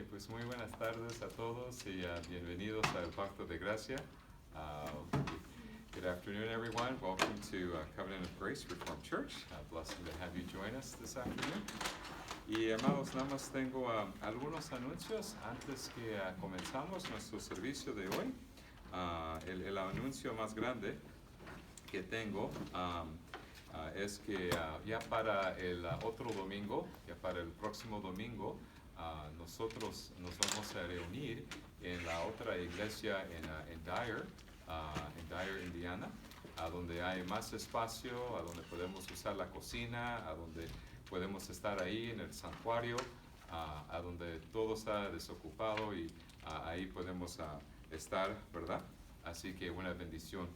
Pues muy buenas tardes a todos y bienvenidos al Pacto de Gracia. Good afternoon, everyone. Welcome to Covenant of Grace Reformed Church. Blessed to have you join us this afternoon. Y amados, nada más tengo algunos anuncios antes que comenzamos nuestro servicio de hoy. El anuncio más grande que tengo es que ya para el otro domingo, ya para el próximo domingo, nosotros nos vamos a reunir en la otra iglesia en Dyer, Indiana, donde hay más espacio, a donde podemos usar la cocina, a donde podemos estar ahí en el santuario, a donde todo está desocupado y ahí podemos estar, ¿verdad? Así que una bendición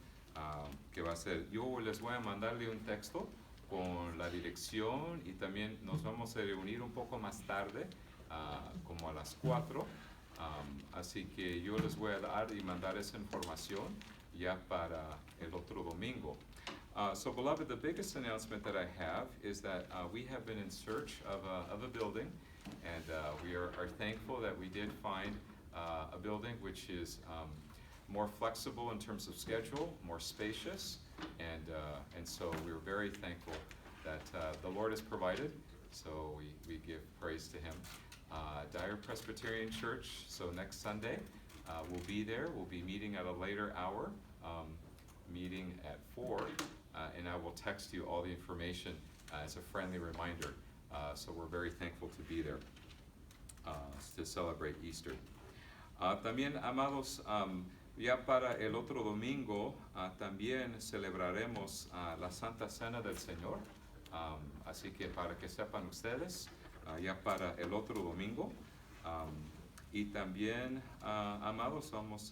que va a ser. Yo les voy a mandarle un texto con la dirección y también nos vamos a reunir un poco más tarde, como a las 4. Así que yo les voy a dar y mandar esa información ya para el otro domingo. So beloved, the biggest announcement that I have is that we have been in search of a building, and we are thankful that we did find a building which is more flexible in terms of schedule, more spacious, and so we're very thankful that the Lord has provided, so we give praise to Him. Dyer Presbyterian Church, so next Sunday, we'll be there. We'll be meeting at a later hour, meeting at 4, and I will text you all the information as a friendly reminder. So we're very thankful to be there to celebrate Easter. También, amados, ya para el otro domingo, también celebraremos la Santa Cena del Señor. Así que para que sepan ustedes, ya para el otro domingo. Y también, amados, vamos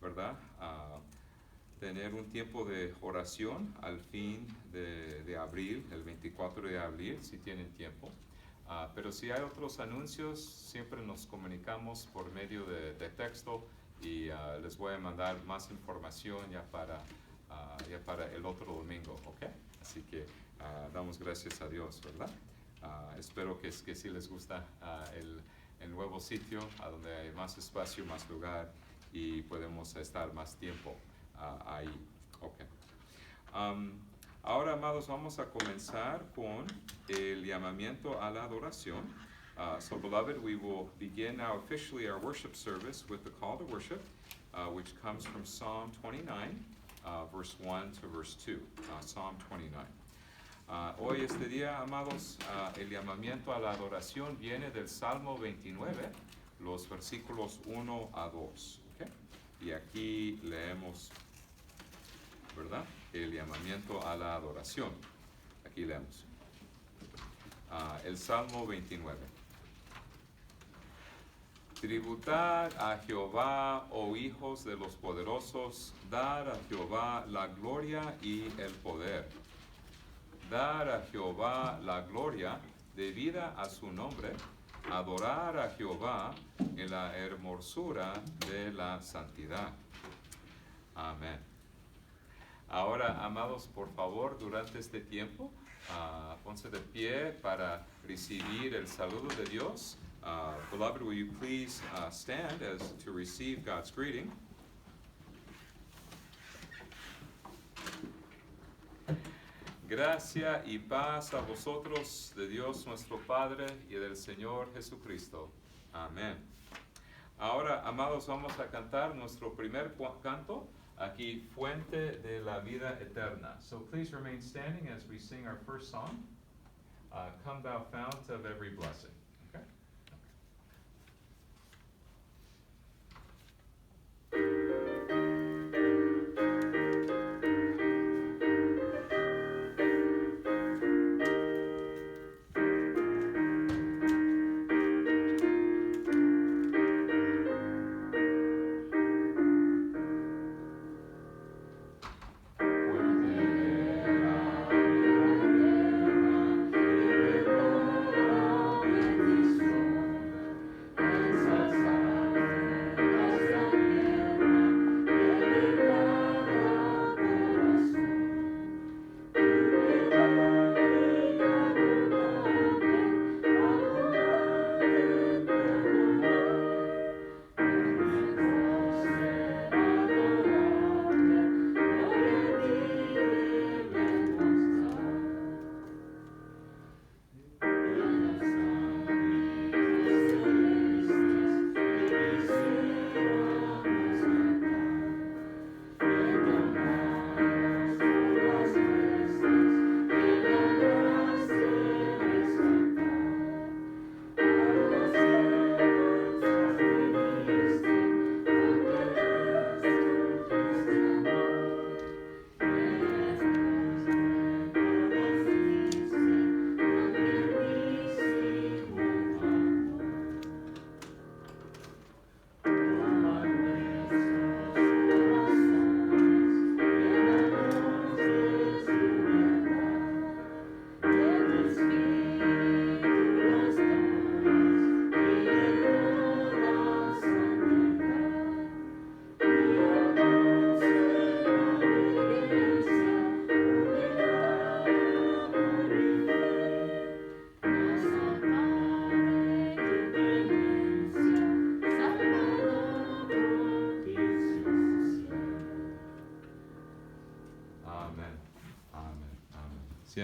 ¿verdad? Tener un tiempo de oración al fin de abril, el 24 de abril, si tienen tiempo. Pero si hay otros anuncios, siempre nos comunicamos por medio de texto y les voy a mandar más información ya para el otro domingo, ¿ok? Así que damos gracias a Dios, ¿verdad? Espero que sí les gusta el nuevo sitio, a donde hay más espacio, más lugar y podemos estar más tiempo ahí. Okay. Ahora, amados, vamos a comenzar con el llamamiento a la adoración. So, beloved, we will begin now officially our worship service with the call to worship, which comes from Psalm 29, verse 1 to verse 2. Psalm 29. Hoy, este día, amados, el llamamiento a la adoración viene del Salmo 29, los versículos 1 a 2. ¿Okay? Y aquí leemos, ¿verdad? El llamamiento a la adoración. Aquí leemos. El Salmo 29. Tributad a Jehová, oh hijos de los poderosos, dar a Jehová la gloria y el poder. Dar a Jehová la gloria debida a su nombre, adorar a Jehová en la hermosura de la santidad. Amén. Ahora, amados, por favor, durante este tiempo, ponse de pie para recibir el saludo de Dios. Beloved, will you please stand as to receive God's greeting? Gracia y paz a vosotros de Dios nuestro Padre y del Señor Jesucristo. Amén. Ahora, amados, vamos a cantar nuestro primer canto, aquí, Fuente de la Vida Eterna. So please remain standing as we sing our first song, Come Thou Fount of Every Blessing. Okay? Fuente de la vida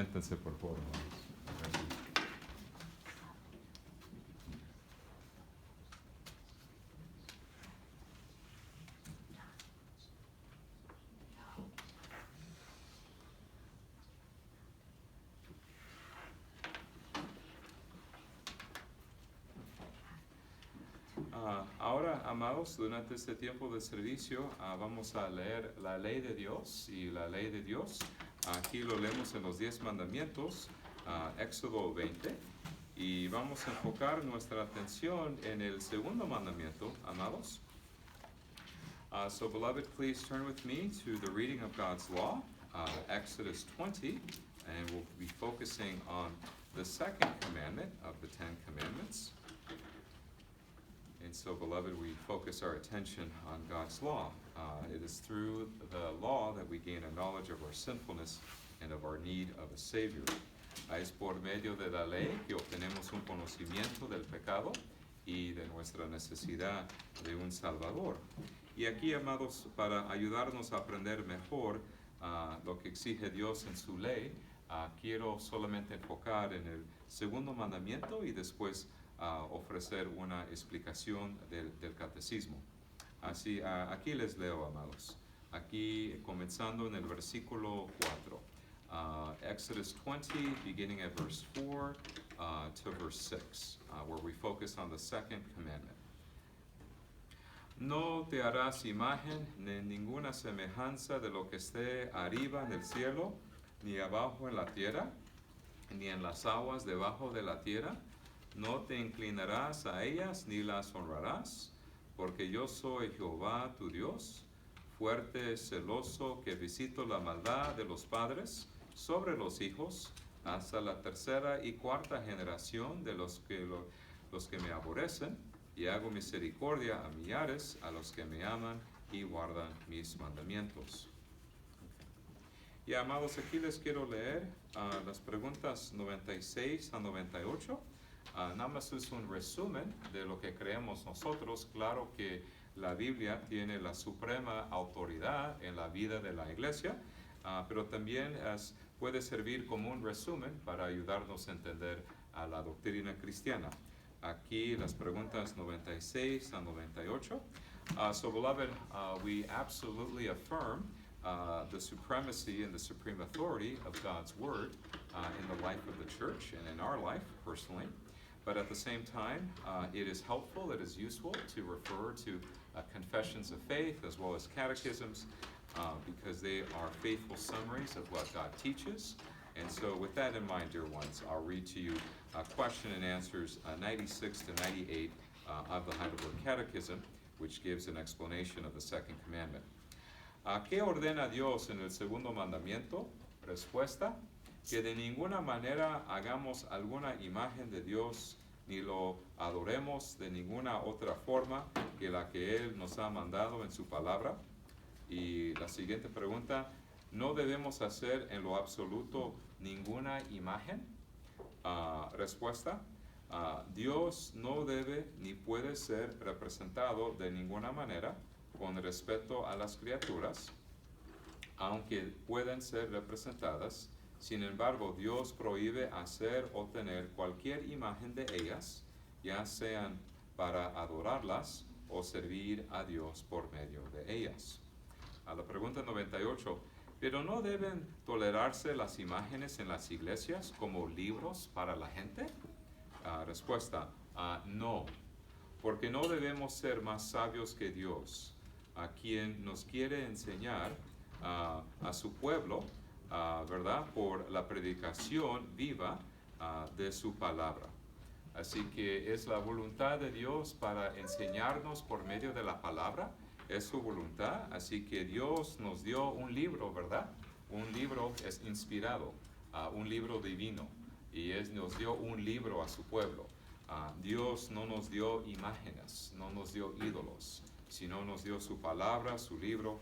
Siéntense, por favor, hermanos. Gracias. Ahora, amados, durante este tiempo de servicio vamos a leer la ley de Dios y la ley de Dios. Aquí lo leemos en los 10 mandamientos, Éxodo 20, y vamos a enfocar nuestra atención en el segundo mandamiento, amados. So, beloved, please turn with me to the reading of God's law, Exodus 20, and we'll be focusing on the second commandment of the 10 commandments. And so, beloved, we focus our attention on God's law. It is through the law that we gain a knowledge of our sinfulness and of our need of a Savior. Es por medio de la ley que obtenemos un conocimiento del pecado y de nuestra necesidad de un Salvador. Y aquí, amados, para ayudarnos a aprender mejor lo que exige Dios en su ley, quiero solamente enfocar en el segundo mandamiento y después ofrecer una explicación del catecismo. Así, aquí les leo, amados. Aquí, comenzando en el versículo 4. Exodus 20, beginning at verse 4 to verse 6, where we focus on the second commandment. No te harás imagen ni ninguna semejanza de lo que esté arriba en el cielo, ni abajo en la tierra, ni en las aguas debajo de la tierra. No te inclinarás a ellas ni las honrarás, porque yo soy Jehová tu Dios, fuerte, celoso, que visito la maldad de los padres sobre los hijos, hasta la tercera y cuarta generación de los que me aborrecen, y hago misericordia a millares, a los que me aman y guardan mis mandamientos. Y amados, aquí les quiero leer las preguntas 96 a 98. Nada más es un resumen de lo que creemos nosotros. Claro que la Biblia tiene la suprema autoridad en la vida de la iglesia, pero también puede servir como un resumen para ayudarnos a entender a la doctrina cristiana. Aquí las preguntas 96 a 98. So, beloved, we absolutely affirm the supremacy and the supreme authority of God's Word in the life of the church and in our life personally. But at the same time, it is helpful, it is useful to refer to confessions of faith as well as catechisms because they are faithful summaries of what God teaches. And so with that in mind, dear ones, I'll read to you question and answers 96 to 98 of the Heidelberg Catechism, which gives an explanation of the second commandment. ¿Qué ordena Dios en el segundo mandamiento? Respuesta: que de ninguna manera hagamos alguna imagen de Dios, ni lo adoremos de ninguna otra forma que la que Él nos ha mandado en su palabra. Y la siguiente pregunta: ¿no debemos hacer en lo absoluto ninguna imagen? Respuesta: Dios no debe ni puede ser representado de ninguna manera con respecto a las criaturas, aunque pueden ser representadas. Sin embargo, Dios prohíbe hacer o tener cualquier imagen de ellas, ya sean para adorarlas o servir a Dios por medio de ellas. A la pregunta 98, ¿pero no deben tolerarse las imágenes en las iglesias como libros para la gente? Respuesta: no, porque no debemos ser más sabios que Dios, a quien nos quiere enseñar a su pueblo, ¿verdad?, por la predicación viva de su palabra. Así que es la voluntad de Dios para enseñarnos por medio de la palabra, es su voluntad. Así que Dios nos dio un libro, ¿verdad? Un libro es inspirado, un libro divino, y nos dio un libro a su pueblo. Dios no nos dio imágenes, no nos dio ídolos, sino nos dio su palabra, su libro,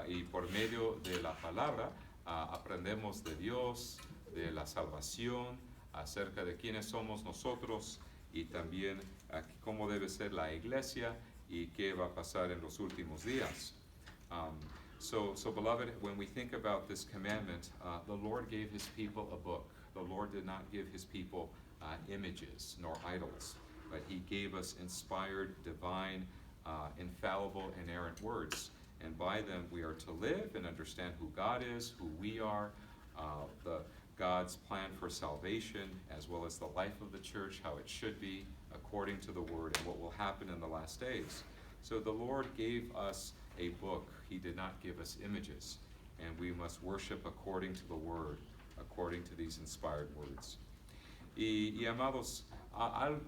y por medio de la palabra aprendemos de Dios, de la salvación, acerca de quiénes somos nosotros y también cómo debe ser la iglesia y qué va a pasar en los últimos días. So beloved, when we think about this commandment, the Lord gave his people a book. The Lord did not give his people images nor idols, but he gave us inspired, divine, infallible, inerrant words. And by them we are to live and understand who God is, who we are, God's plan for salvation, as well as the life of the church, how it should be according to the word, and what will happen in the last days. So the Lord gave us a book. He did not give us images. And we must worship according to the word, according to these inspired words. Y amados,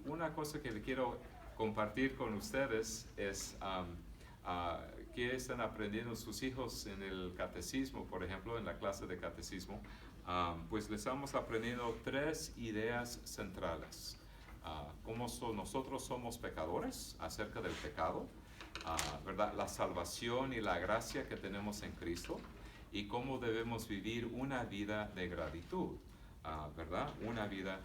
una cosa que le quiero compartir con ustedes es qué están aprendiendo sus hijos en el catecismo, por ejemplo, en la clase de catecismo. Pues les estamos aprendiendo 3 ideas centrales. Cómo nosotros somos pecadores, acerca del pecado, ¿verdad? La salvación y la gracia que tenemos en Cristo, y cómo debemos vivir una vida de gratitud, ¿verdad? Una vida,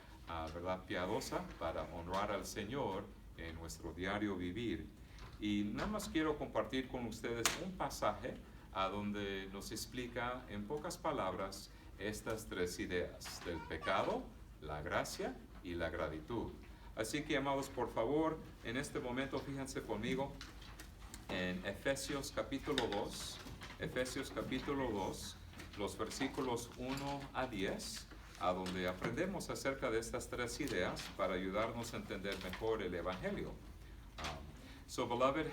¿verdad? Piadosa para honrar al Señor en nuestro diario vivir. Y nada más quiero compartir con ustedes un pasaje donde nos explica en pocas palabras estas 3 ideas, del pecado, la gracia y la gratitud. Así que, amados, por favor, en este momento fíjense conmigo en Efesios capítulo 2, los versículos 1 a 10, a donde aprendemos acerca de estas 3 ideas para ayudarnos a entender mejor el Evangelio. So beloved,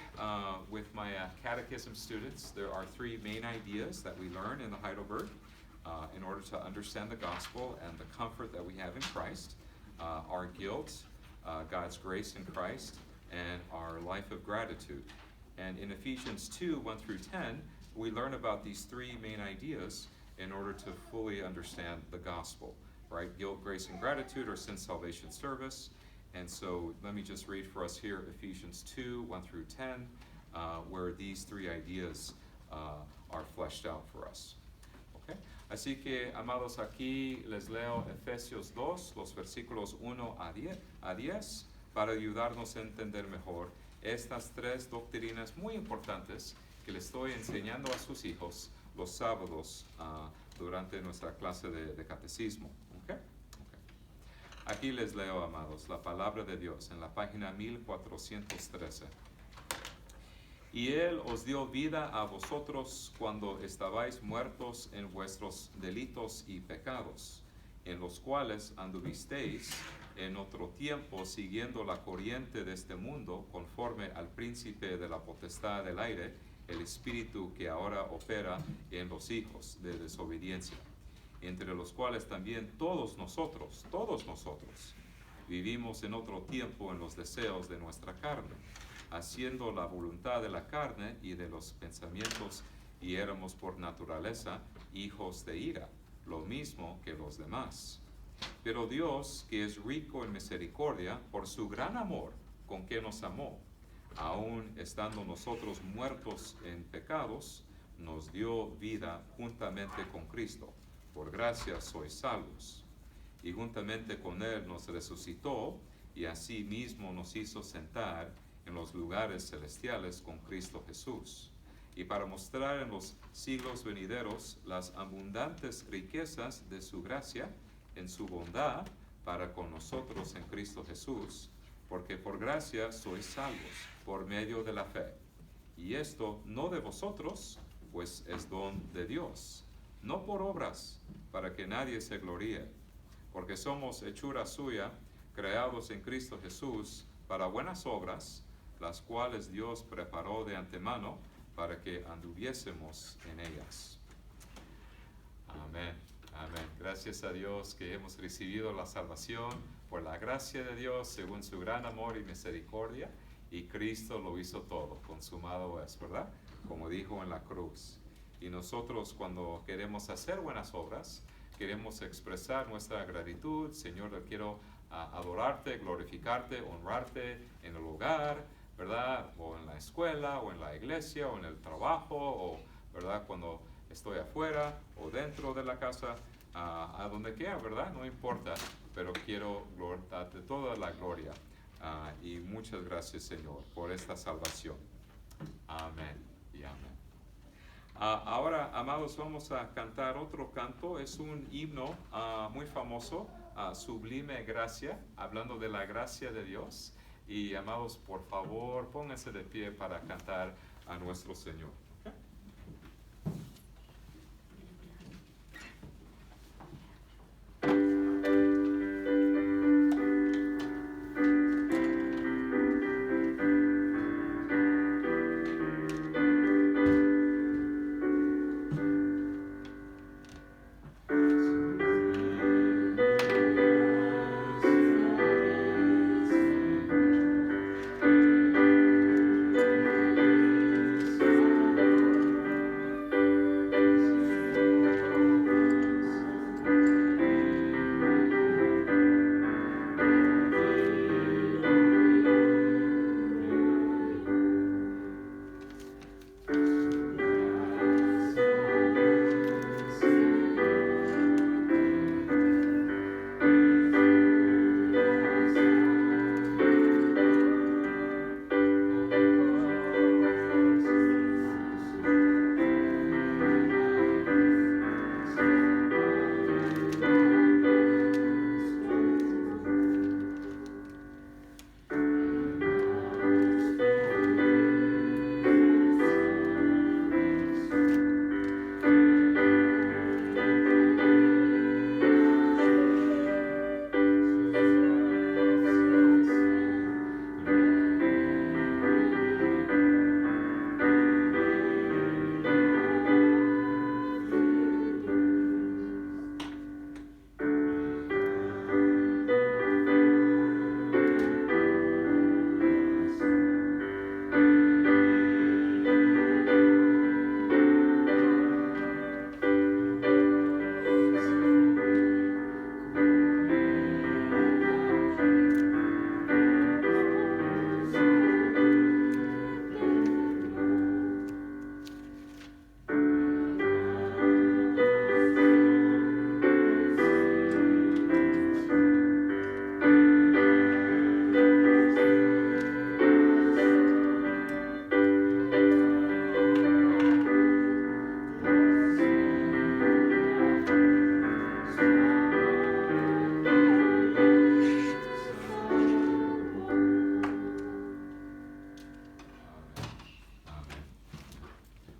with my catechism students, there are 3 main ideas that we learn in the Heidelberg in order to understand the gospel and the comfort that we have in Christ, our guilt, God's grace in Christ, and our life of gratitude. And in Ephesians 2, 1 through 10, we learn about these 3 main ideas in order to fully understand the gospel, right? Guilt, grace, and gratitude, or sin, salvation, service. And so let me just read for us here Ephesians 2, 1 through 10, where these 3 ideas are fleshed out for us. Okay? Así que, amados, aquí les leo Efesios 2, los versículos 1 a 10, para ayudarnos a entender mejor estas 3 doctrinas muy importantes que les estoy enseñando a sus hijos los sábados durante nuestra clase de catecismo. Okay? Aquí les leo, amados, la palabra de Dios en la página 1413. Y Él os dio vida a vosotros cuando estabais muertos en vuestros delitos y pecados, en los cuales anduvisteis en otro tiempo siguiendo la corriente de este mundo, conforme al príncipe de la potestad del aire, el espíritu que ahora opera en los hijos de desobediencia, entre los cuales también todos nosotros, vivimos en otro tiempo en los deseos de nuestra carne, haciendo la voluntad de la carne y de los pensamientos, y éramos por naturaleza hijos de ira, lo mismo que los demás. Pero Dios, que es rico en misericordia, por su gran amor con que nos amó, aun estando nosotros muertos en pecados, nos dio vida juntamente con Cristo. Por gracia sois salvos. Y juntamente con Él nos resucitó, y así mismo nos hizo sentar en los lugares celestiales con Cristo Jesús, y para mostrar en los siglos venideros las abundantes riquezas de su gracia en su bondad para con nosotros en Cristo Jesús, porque por gracia sois salvos por medio de la fe. Y esto no de vosotros, pues es don de Dios, no por obras, para que nadie se gloríe, porque somos hechura suya, creados en Cristo Jesús para buenas obras, las cuales Dios preparó de antemano para que anduviésemos en ellas. Amén. Amén. Gracias a Dios que hemos recibido la salvación por la gracia de Dios según su gran amor y misericordia, y Cristo lo hizo todo, consumado es, ¿verdad? Como dijo en la cruz. Y nosotros, cuando queremos hacer buenas obras, queremos expresar nuestra gratitud. Señor, quiero adorarte, glorificarte, honrarte en el hogar, ¿verdad? O en la escuela, o en la iglesia, o en el trabajo, o, ¿verdad? Cuando estoy afuera o dentro de la casa, a donde quiera, ¿verdad? No importa, pero quiero darte toda la gloria. Y muchas gracias, Señor, por esta salvación. Amén y amén. Ahora, amados, vamos a cantar otro canto. Es un himno muy famoso, Sublime Gracia, hablando de la gracia de Dios. Y amados, por favor, pónganse de pie para cantar a nuestro Señor.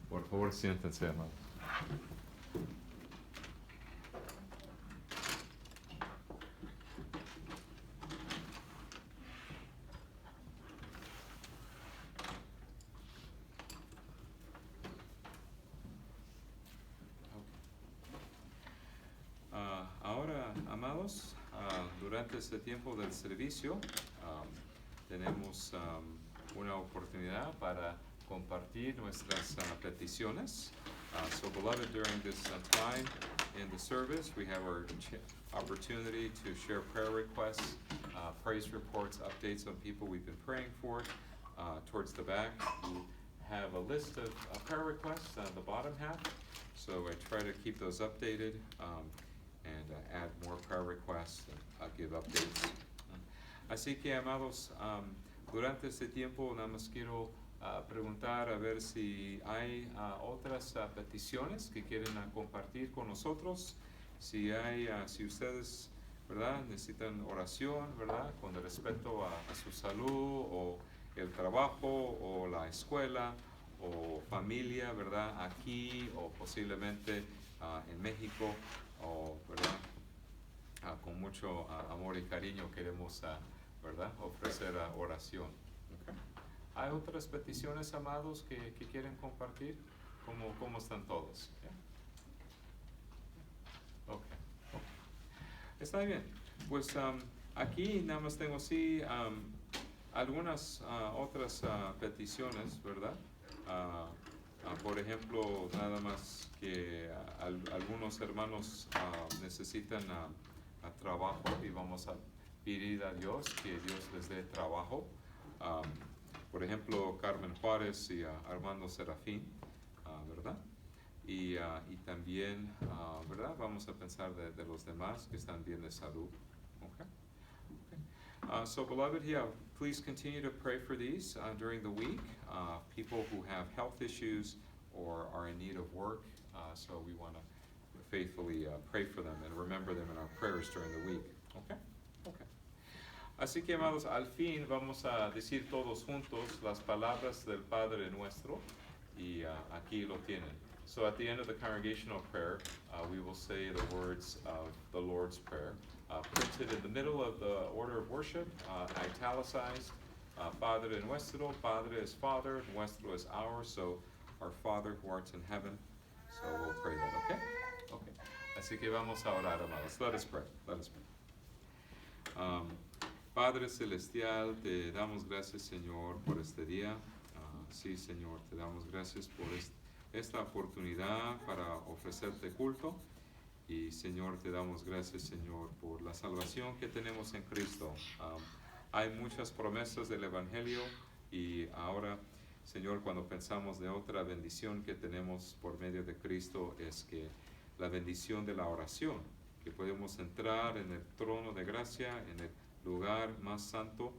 Por favor, siéntense, hermanos. Ahora, amados, durante este tiempo del servicio tenemos una oportunidad para compartir nuestras peticiones. So, beloved, during this time in the service, we have our opportunity to share prayer requests, praise reports, updates on people we've been praying for. Towards the back, we have a list of prayer requests on the bottom half. So I try to keep those updated and add more prayer requests and give updates. Así que, amados, durante este tiempo nada más quiero preguntar a ver si hay otras peticiones que quieren compartir con nosotros. Si hay, si ustedes, ¿verdad?, necesitan oración, ¿verdad?, con respecto a su salud o el trabajo o la escuela o familia, ¿verdad?, aquí o posiblemente en México, o, ¿verdad?, con mucho amor y cariño queremos, ¿verdad?, ofrecer oración. Okay. ¿Hay otras peticiones, amados, que quieren compartir? ¿Cómo están todos? ¿Yeah? Okay. Está bien. Pues aquí nada más tengo algunas otras peticiones, ¿verdad? Por ejemplo, nada más que algunos hermanos necesitan trabajo y vamos a pedir a Dios que Dios les dé trabajo. Por ejemplo, Carmen Juárez y Armando Serafín, ¿verdad? Y también, ¿verdad?, vamos a pensar de los demás que están bien de salud. Okay? So, beloved, please continue to pray for these during the week. People who have health issues or are in need of work, so we want to faithfully pray for them and remember them in our prayers during the week. Okay? Okay. Así que, amados, al fin vamos a decir todos juntos las palabras del Padre Nuestro, y aquí lo tienen. So at the end of the congregational prayer, we will say the words of the Lord's Prayer, printed in the middle of the order of worship, italicized. Padre Nuestro, Padre is Father, Nuestro is ours, so our Father who art in heaven. So we'll pray that, okay? Okay. Así que vamos a orar, amados. Let us pray. Let us pray. Padre Celestial, te damos gracias, Señor, por este día. Sí, Señor, te damos gracias por esta oportunidad para ofrecerte culto. Y, Señor, te damos gracias, Señor, por la salvación que tenemos en Cristo. Hay muchas promesas del Evangelio, y ahora, Señor, cuando pensamos de otra bendición que tenemos por medio de Cristo, es que la bendición de la oración, que podemos entrar en el trono de gracia, en el lugar más santo,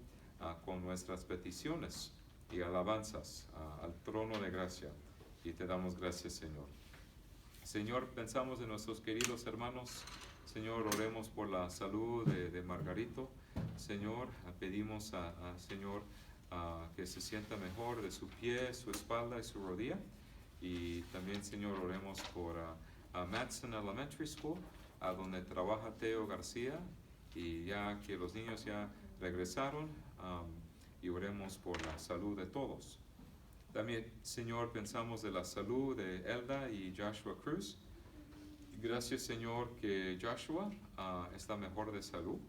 con nuestras peticiones y alabanzas al trono de gracia. Y te damos gracias, Señor. Señor, pensamos en nuestros queridos hermanos. Señor, oremos por la salud de Margarito. Señor, pedimos Señor, que se sienta mejor de su pie, su espalda y su rodilla. Y también, Señor, oremos por Madison Elementary School, donde trabaja Teo García, y ya que los niños ya regresaron, y oremos por la salud de todos. También, Señor, pensamos de la salud de Elda y Joshua Cruz. Gracias, Señor, que Joshua está mejor de salud.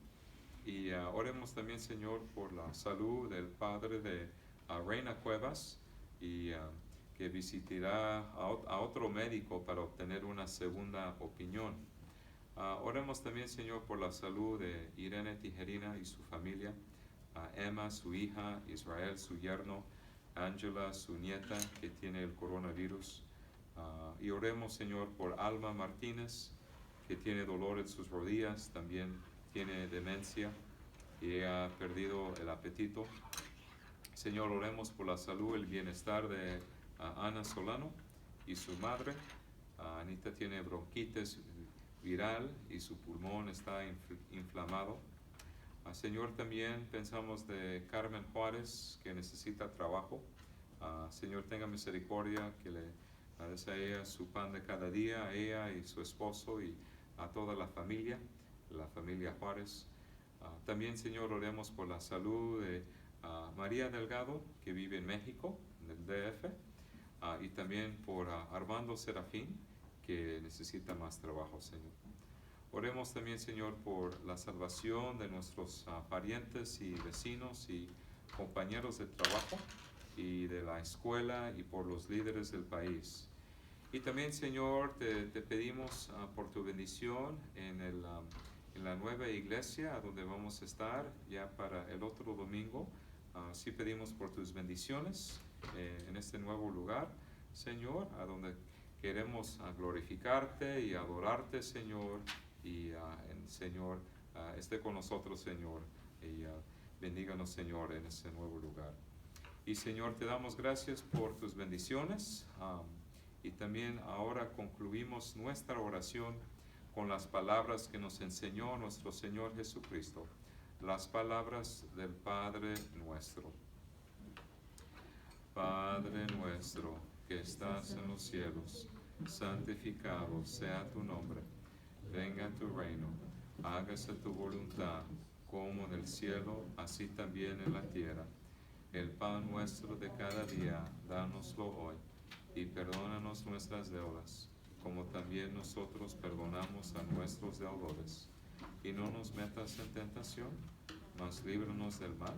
Y oremos también, Señor, por la salud del padre de Reina Cuevas, y que visitará a otro médico para obtener una segunda opinión. Oremos también, Señor, por la salud de Irene Tijerina y su familia, Emma, su hija, Israel, su yerno, Angela, su nieta, que tiene el coronavirus. Y oremos, Señor, por Alma Martínez, que tiene dolor en sus rodillas, también tiene demencia y ha perdido el apetito. Señor, oremos por la salud, el bienestar de Ana Solano y su madre. Anita tiene bronquitis viral y su pulmón está inflamado. Señor, también pensamos de Carmen Juárez, que necesita trabajo. Señor, tenga misericordia, que le des a ella su pan de cada día, a ella y su esposo y a toda la familia Juárez. También, Señor, oremos por la salud de María Delgado, que vive en México, en el DF, y también por Armando Serafín, que necesita más trabajo, Señor. Oremos también, Señor, por la salvación de nuestros parientes y vecinos y compañeros de trabajo y de la escuela, y por los líderes del país. Y también, Señor, te pedimos por tu bendición en la nueva iglesia a donde vamos a estar ya para el otro domingo. Sí pedimos por tus bendiciones en este nuevo lugar, Señor, a donde queremos glorificarte y adorarte, Señor. Y Señor, esté con nosotros, Señor, y bendíganos, Señor, en este nuevo lugar. Y, Señor, te damos gracias por tus bendiciones, y también ahora concluimos nuestra oración con las palabras que nos enseñó nuestro Señor Jesucristo, las palabras del Padre Nuestro. Padre nuestro, que estás en los cielos, santificado sea tu nombre. Venga tu reino, hágase tu voluntad, como en el cielo, así también en la tierra. El pan nuestro de cada día, dánoslo hoy, y perdónanos nuestras deudas, como también nosotros perdonamos a nuestros deudores. Y no nos metas en tentación, mas líbranos del mal,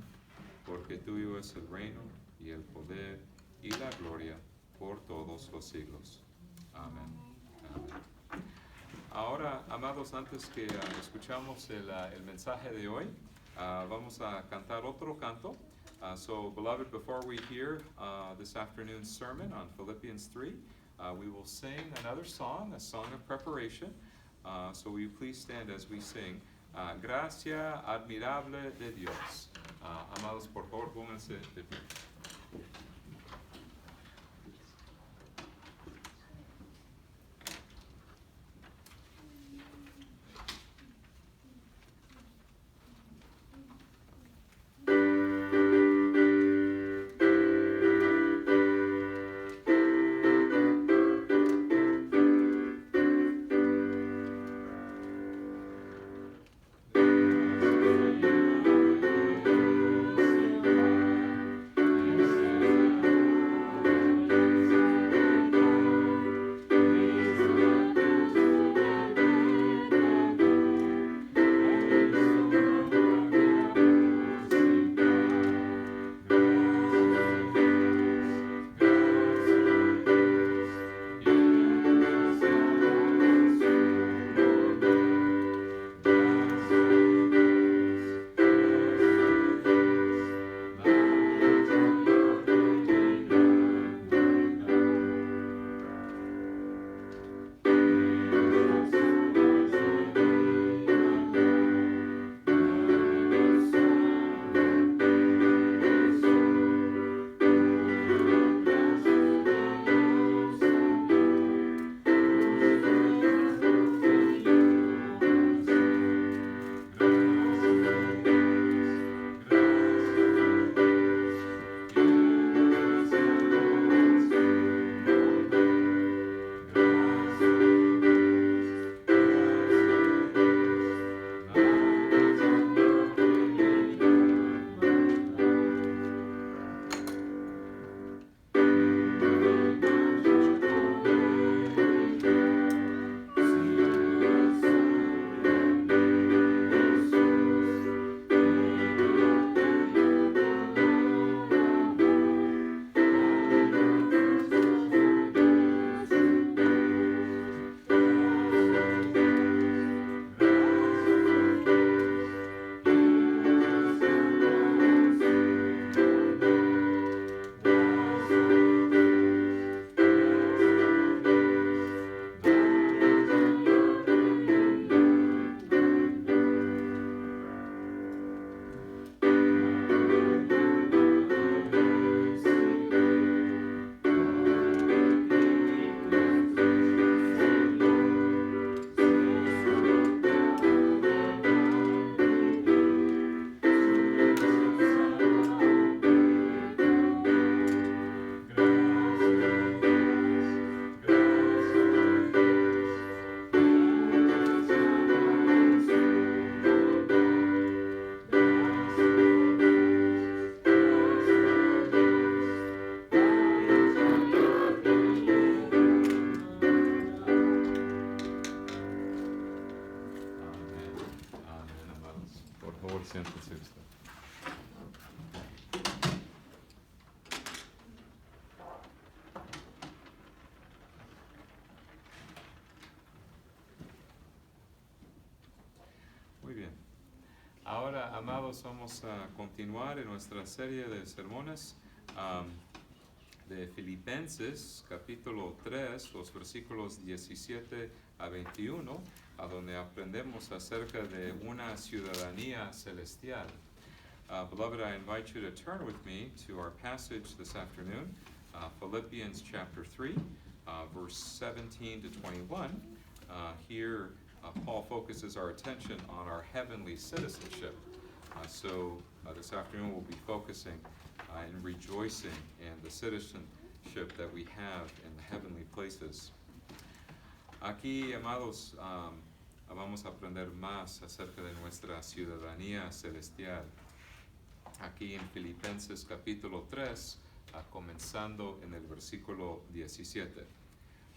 porque tuyo es el reino, y el poder, y la gloria, por todos los siglos. Amén. Amén. Ahora, amados, antes que escuchamos el mensaje de hoy, vamos a cantar otro canto. So, beloved, before we hear this afternoon's sermon on Philippians 3, we will sing another song, a song of preparation. So will you please stand as we sing, Gracia admirable de Dios. Amados, por favor, pónganse de pie. amados, vamos a continuar en nuestra serie de sermones de Filipenses, capítulo 3, los versículos 17 a 21, a donde aprendemos acerca de una ciudadanía celestial. Beloved, I invite you to turn with me to our passage this afternoon, Philippians chapter 3, verse 17 to 21. Here, Paul focuses our attention on our heavenly citizenship. So this afternoon we'll be focusing and rejoicing in the citizenship that we have in the heavenly places. Aquí, amados, vamos a aprender más acerca de nuestra ciudadanía celestial. Aquí en Filipenses capítulo 3, comenzando en el versículo 17.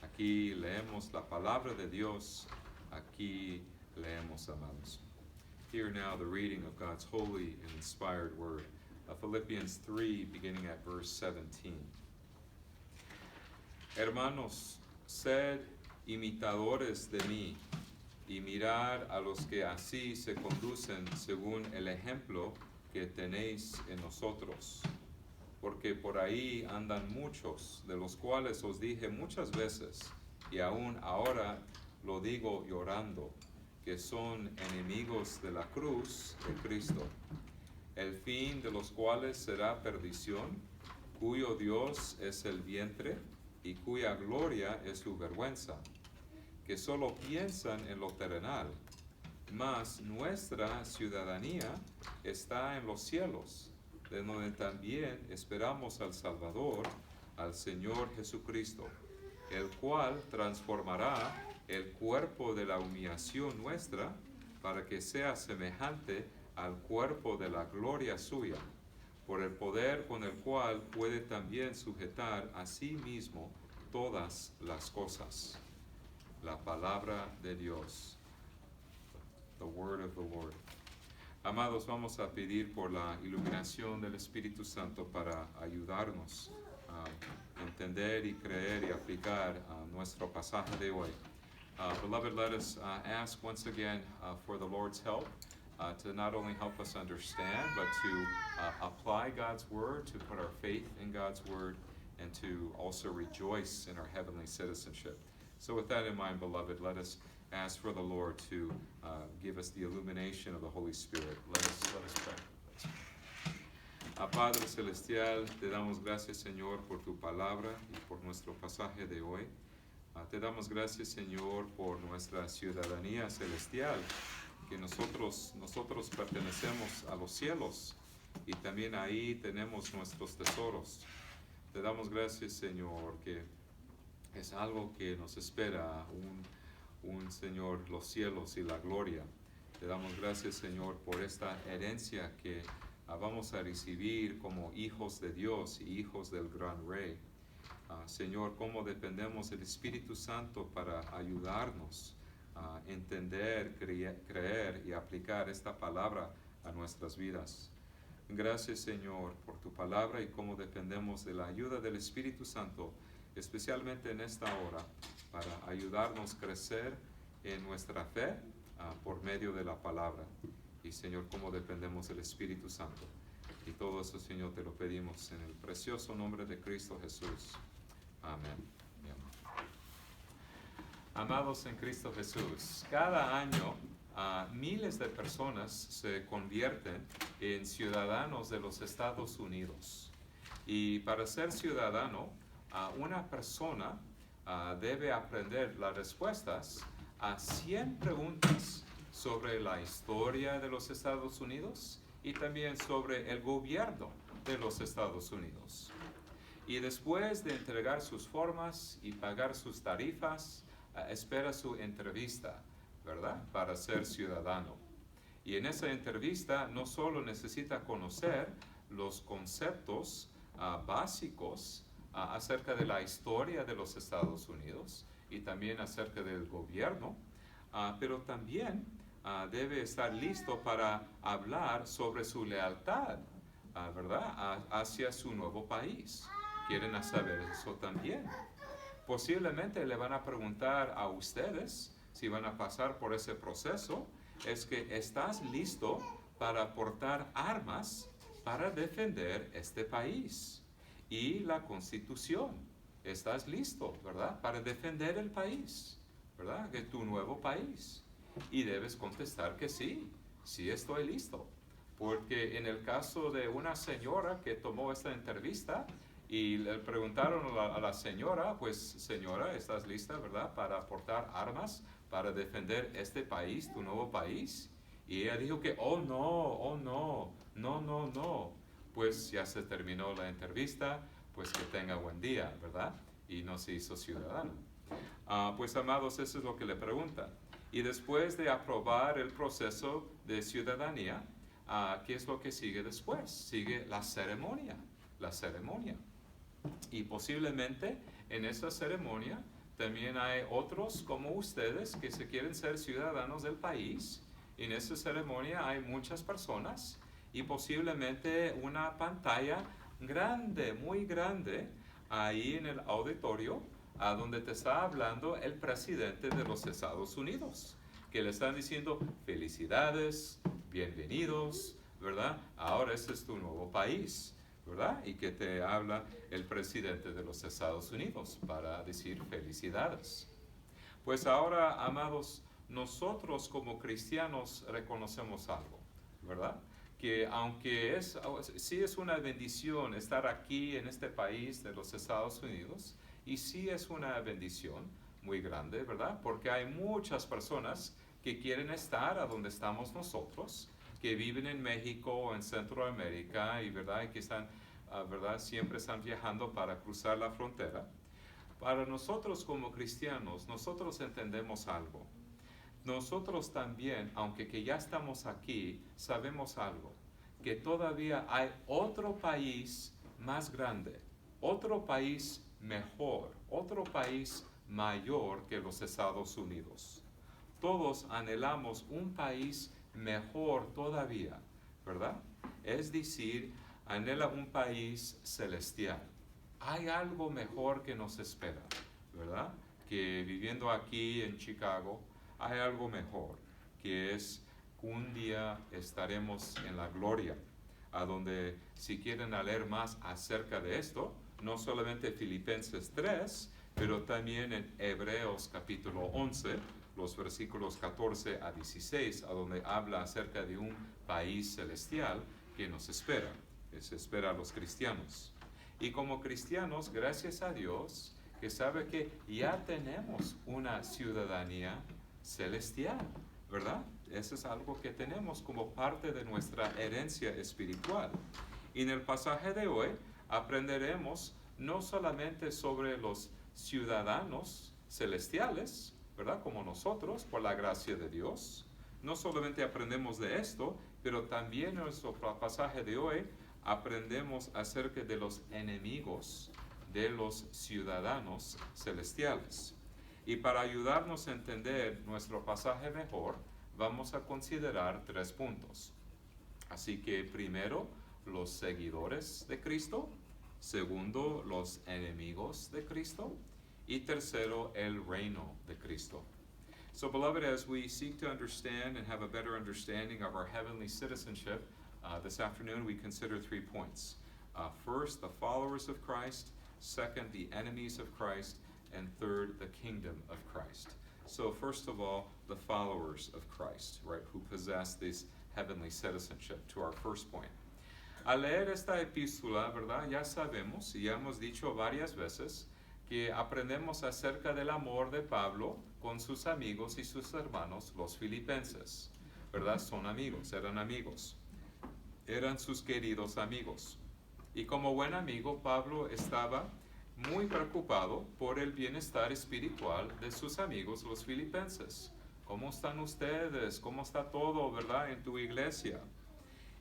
Aquí leemos la palabra de Dios. Aquí leemos, amados. Hear now the reading of God's holy and inspired word. Philippians 3, beginning at verse 17. Hermanos, sed imitadores de mí, y mirad a los que así se conducen según el ejemplo que tenéis en nosotros. Porque por ahí andan muchos, de los cuales os dije muchas veces, y aún ahora lo digo llorando, que son enemigos de la cruz de Cristo, el fin de los cuales será perdición, cuyo Dios es el vientre y cuya gloria es su vergüenza, que solo piensan en lo terrenal, mas nuestra ciudadanía está en los cielos, de donde también esperamos al Salvador, al Señor Jesucristo, el cual transformará el cuerpo de la humillación nuestra para que sea semejante al cuerpo de la gloria suya, por el poder con el cual puede también sujetar a sí mismo todas las cosas. La palabra de Dios. The word of the Lord. Amados, vamos a pedir por la iluminación del Espíritu Santo para ayudarnos a entender y creer y aplicar nuestro pasaje de hoy. Beloved, let us ask once again for the Lord's help to not only help us understand, but to apply God's word, to put our faith in God's word, and to also rejoice in our heavenly citizenship. So with that in mind, beloved, let us ask for the Lord to give us the illumination of the Holy Spirit. Let us pray. Padre Celestial, te damos gracias, Señor, por tu palabra y por nuestro pasaje de hoy. Te damos gracias, Señor, por nuestra ciudadanía celestial, que nosotros pertenecemos a los cielos y también ahí tenemos nuestros tesoros. Te damos gracias, Señor, que es algo que nos espera, Señor, los cielos y la gloria. Te damos gracias, Señor, por esta herencia que vamos a recibir como hijos de Dios y hijos del gran Rey. Señor, cómo dependemos del Espíritu Santo para ayudarnos a entender, creer y aplicar esta palabra a nuestras vidas. Gracias, Señor, por tu palabra y cómo dependemos de la ayuda del Espíritu Santo, especialmente en esta hora, para ayudarnos a crecer en nuestra fe por medio de la palabra. Y, Señor, cómo dependemos del Espíritu Santo. Y todo eso, Señor, te lo pedimos en el precioso nombre de Cristo Jesús. Amén. Amados en Cristo Jesús, cada año miles de personas se convierten en ciudadanos de los Estados Unidos. Y para ser ciudadano, una persona debe aprender las respuestas a 100 preguntas sobre la historia de los Estados Unidos y también sobre el gobierno de los Estados Unidos. Y después de entregar sus formas y pagar sus tarifas, espera su entrevista, ¿verdad? Para ser ciudadano. Y en esa entrevista no solo necesita conocer los conceptos básicos acerca de la historia de los Estados Unidos y también acerca del gobierno, pero también debe estar listo para hablar sobre su lealtad, ¿verdad? Hacia su nuevo país. ¿Quieren saber eso también? Posiblemente le van a preguntar a ustedes, si van a pasar por ese proceso, es que ¿estás listo para portar armas para defender este país y la Constitución. ¿Estás listo, verdad? Para defender el país, ¿verdad? De tu nuevo país. Y debes contestar que sí, sí estoy listo. Porque en el caso de una señora que tomó esta entrevista y le preguntaron a la señora, pues señora, ¿estás lista, verdad? Para portar armas, para defender este país, tu nuevo país. Y ella dijo que, oh no, no. Pues ya se terminó la entrevista, pues que tenga buen día, ¿verdad? Y no se hizo ciudadano. Pues amados, eso es lo que le preguntan. Y después de aprobar el proceso de ciudadanía, ¿qué es lo que sigue después? Sigue la ceremonia, Y posiblemente en esta ceremonia también hay otros como ustedes que se quieren ser ciudadanos del país. En esta ceremonia hay muchas personas y posiblemente una pantalla grande, muy grande, ahí en el auditorio, a donde te está hablando el presidente de los Estados Unidos, que le están diciendo felicidades, bienvenidos, ¿verdad? Ahora este es tu nuevo país, ¿verdad? Y que te habla el presidente de los Estados Unidos para decir felicidades. Pues ahora, amados, nosotros como cristianos reconocemos algo, ¿verdad? Que aunque sí es una bendición estar aquí en este país de los Estados Unidos, y sí es una bendición muy grande, ¿verdad? Porque hay muchas personas que quieren estar a donde estamos nosotros, que viven en México o en Centroamérica, y ¿verdad? Y que están, ¿verdad? Siempre están viajando para cruzar la frontera. Para nosotros como cristianos, nosotros entendemos algo. Nosotros también, aunque que ya estamos aquí, sabemos algo, que todavía hay otro país más grande, otro país mejor, otro país mayor que los Estados Unidos. Todos anhelamos un país mejor todavía, ¿verdad? Es decir, anhela un país celestial. Hay algo mejor que nos espera, ¿verdad? Que viviendo aquí en Chicago, hay algo mejor, que es un día estaremos en la gloria, a donde si quieren leer más acerca de esto, no solamente Filipenses 3, pero también en Hebreos capítulo 11, los versículos 14 a 16, a donde habla acerca de un país celestial que nos espera, que se espera a los cristianos. Y como cristianos, gracias a Dios, que sabe que ya tenemos una ciudadanía celestial, ¿verdad? Eso es algo que tenemos como parte de nuestra herencia espiritual. Y en el pasaje de hoy aprenderemos no solamente sobre los ciudadanos celestiales, ¿verdad? Como nosotros, por la gracia de Dios. No solamente aprendemos de esto, pero también en nuestro pasaje de hoy aprendemos acerca de los enemigos de los ciudadanos celestiales. Y para ayudarnos a entender nuestro pasaje mejor, vamos a considerar 3 puntos. Así que primero, los seguidores de Cristo. Segundo, los enemigos de Cristo. Y tercero, el reino de Cristo. So, beloved, as we seek to understand and have a better understanding of our heavenly citizenship, this afternoon we consider 3 points. First, the followers of Christ. Second, the enemies of Christ. And third, the kingdom of Christ. So first of all, the followers of Christ, right, who possess this heavenly citizenship, to our first point. Al leer esta epístola, ¿verdad? Ya sabemos, y ya hemos dicho varias veces, que aprendemos acerca del amor de Pablo con sus amigos y sus hermanos, los filipenses, ¿verdad? Son amigos, eran sus queridos amigos. Y como buen amigo, Pablo estaba muy preocupado por el bienestar espiritual de sus amigos, los filipenses. ¿Cómo están ustedes? ¿Cómo está todo, verdad, en tu iglesia?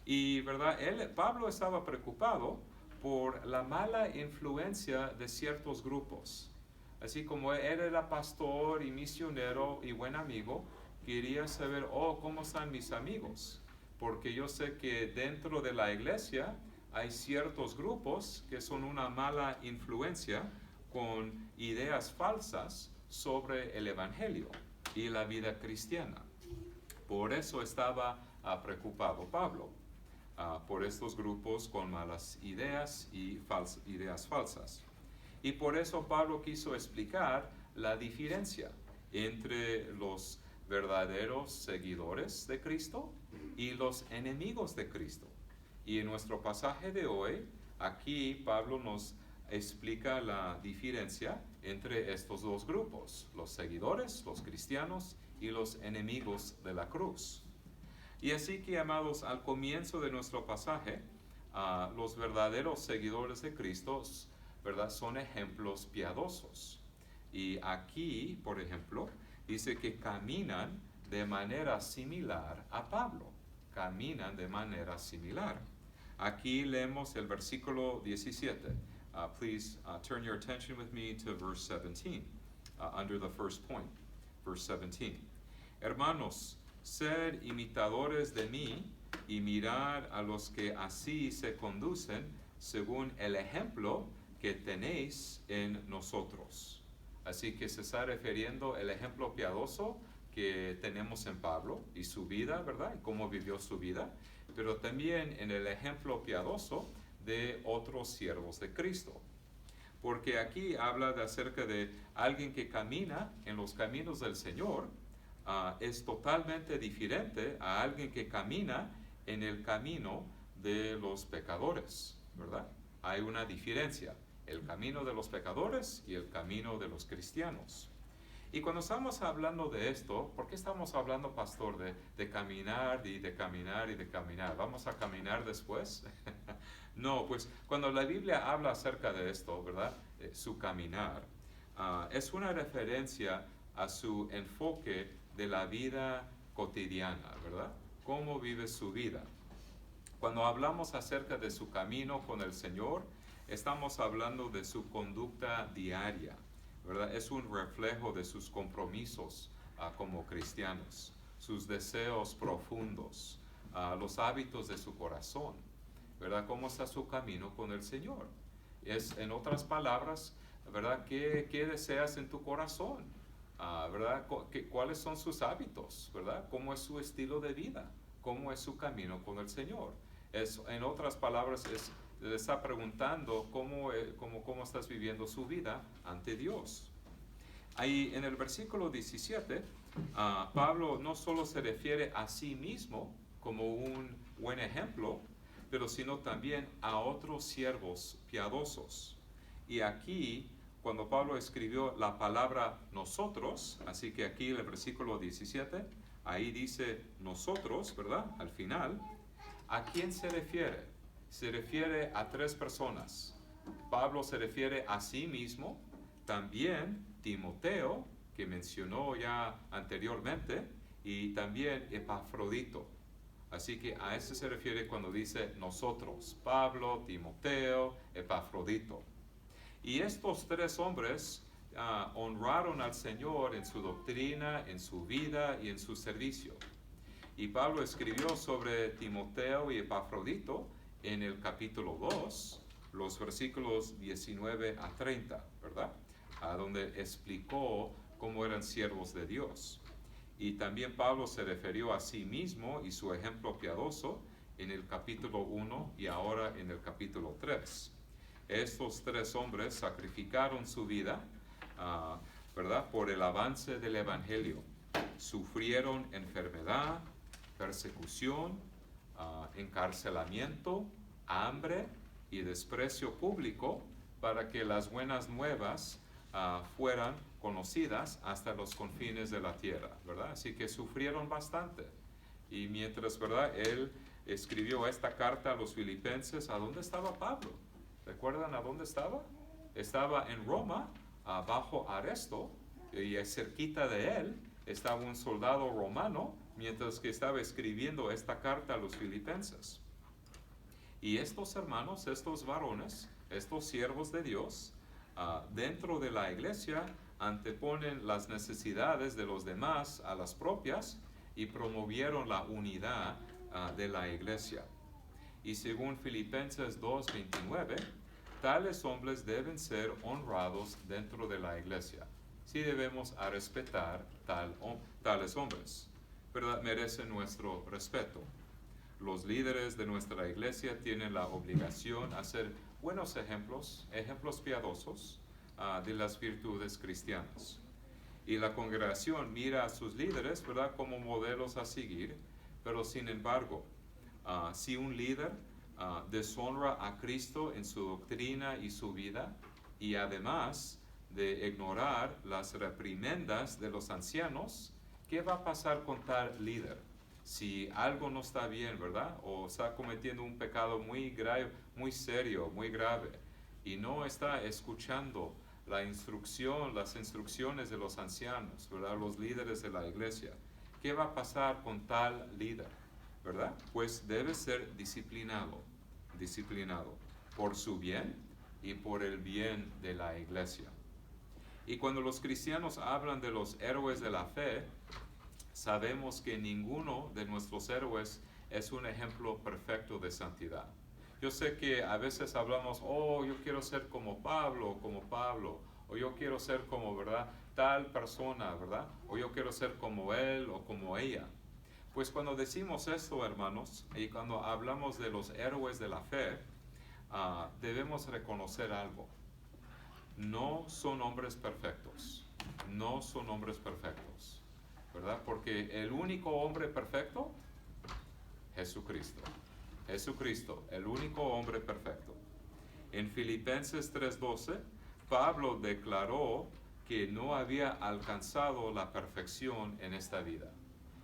Y, verdad, Pablo estaba preocupado por la mala influencia de ciertos grupos. Así como él era pastor y misionero y buen amigo, quería saber, ¿cómo están mis amigos? Porque yo sé que dentro de la iglesia hay ciertos grupos que son una mala influencia con ideas falsas sobre el Evangelio y la vida cristiana. Por eso estaba preocupado Pablo por estos grupos con malas ideas y ideas falsas. Y por eso Pablo quiso explicar la diferencia entre los verdaderos seguidores de Cristo y los enemigos de Cristo. Y en nuestro pasaje de hoy, aquí Pablo nos explica la diferencia entre estos dos grupos, los seguidores, los cristianos y los enemigos de la cruz. Y así que, amados, al comienzo de nuestro pasaje, los verdaderos seguidores de Cristo, ¿verdad?, son ejemplos piadosos. Y aquí, por ejemplo, dice que caminan de manera similar a Pablo. Caminan de manera similar. Aquí leemos el versículo 17. Please turn your attention with me to verse 17, under the first point, verse 17. Hermanos, sed imitadores de mí y mirad a los que así se conducen según el ejemplo que tenéis en nosotros. Así que se está refiriendo al ejemplo piadoso que tenemos en Pablo y su vida, ¿verdad? Y cómo vivió su vida, pero también en el ejemplo piadoso de otros siervos de Cristo. Porque aquí habla acerca de alguien que camina en los caminos del Señor, es totalmente diferente a alguien que camina en el camino de los pecadores, ¿verdad? Hay una diferencia, el camino de los pecadores y el camino de los cristianos. Y cuando estamos hablando de esto, ¿por qué estamos hablando, pastor, de caminar y de caminar y de caminar? ¿Vamos a caminar después? No, pues cuando la Biblia habla acerca de esto, ¿verdad? Su caminar, es una referencia a su enfoque de la vida cotidiana, ¿verdad? ¿Cómo vive su vida? Cuando hablamos acerca de su camino con el Señor, estamos hablando de su conducta diaria, ¿verdad? Es un reflejo de sus compromisos como cristianos, sus deseos profundos, los hábitos de su corazón, ¿verdad? ¿Cómo está su camino con el Señor? Es, en otras palabras, ¿verdad? ¿Qué deseas en tu corazón? ¿Verdad? ¿Cuáles son sus hábitos? ¿Verdad? ¿Cómo es su estilo de vida? ¿Cómo es su camino con el Señor? En otras palabras, le está preguntando cómo estás viviendo su vida ante Dios. Ahí en el versículo 17, Pablo no solo se refiere a sí mismo como un buen ejemplo, pero sino también a otros siervos piadosos. Y aquí, cuando Pablo escribió la palabra nosotros, así que aquí en el versículo 17, ahí dice nosotros, ¿verdad? Al final, ¿a quién se refiere? Se refiere a tres personas. Pablo se refiere a sí mismo, también Timoteo, que mencionó ya anteriormente, y también Epafrodito. Así que a eso se refiere cuando dice nosotros, Pablo, Timoteo, Epafrodito. Y estos tres hombres honraron al Señor en su doctrina, en su vida y en su servicio. Y Pablo escribió sobre Timoteo y Epafrodito en el capítulo 2, los versículos 19 a 30, ¿verdad? Donde explicó cómo eran siervos de Dios. Y también Pablo se refirió a sí mismo y su ejemplo piadoso en el capítulo 1 y ahora en el capítulo 3. Estos tres hombres sacrificaron su vida, ¿verdad?, por el avance del Evangelio. Sufrieron enfermedad, persecución, encarcelamiento, hambre y desprecio público para que las buenas nuevas fueran conocidas hasta los confines de la tierra, ¿verdad? Así que sufrieron bastante. Y mientras, ¿verdad?, él escribió esta carta a los filipenses, ¿a dónde estaba Pablo? ¿Recuerdan a dónde estaba? Estaba en Roma, bajo arresto, y cerquita de él estaba un soldado romano, mientras que estaba escribiendo esta carta a los filipenses. Y estos hermanos, estos varones, estos siervos de Dios, dentro de la iglesia, anteponen las necesidades de los demás a las propias y promovieron la unidad de la iglesia. Y según Filipenses 2:29, tales hombres deben ser honrados dentro de la iglesia. Sí debemos respetar tales hombres. ¿verdad?, merecen nuestro respeto. Los líderes de nuestra iglesia tienen la obligación de hacer buenos ejemplos piadosos de las virtudes cristianas. Y la congregación mira a sus líderes, ¿verdad?, como modelos a seguir, pero sin embargo, si un líder deshonra a Cristo en su doctrina y su vida, y además de ignorar las reprimendas de los ancianos, ¿qué va a pasar con tal líder? Si algo no está bien, ¿verdad?, o está cometiendo un pecado muy grave, muy serio, muy grave, y no está escuchando las instrucciones de los ancianos, ¿verdad?, los líderes de la iglesia, ¿qué va a pasar con tal líder? ¿Verdad? Pues debe ser disciplinado por su bien y por el bien de la iglesia. Y cuando los cristianos hablan de los héroes de la fe, sabemos que ninguno de nuestros héroes es un ejemplo perfecto de santidad. Yo sé que a veces hablamos, yo quiero ser como Pablo, o yo quiero ser como, ¿verdad?, tal persona, ¿verdad?, o yo quiero ser como él o como ella. Pues cuando decimos esto, hermanos, y cuando hablamos de los héroes de la fe, debemos reconocer algo. No son hombres perfectos, ¿verdad? Porque el único hombre perfecto, Jesucristo, el único hombre perfecto. En Filipenses 3:12, Pablo declaró que no había alcanzado la perfección en esta vida.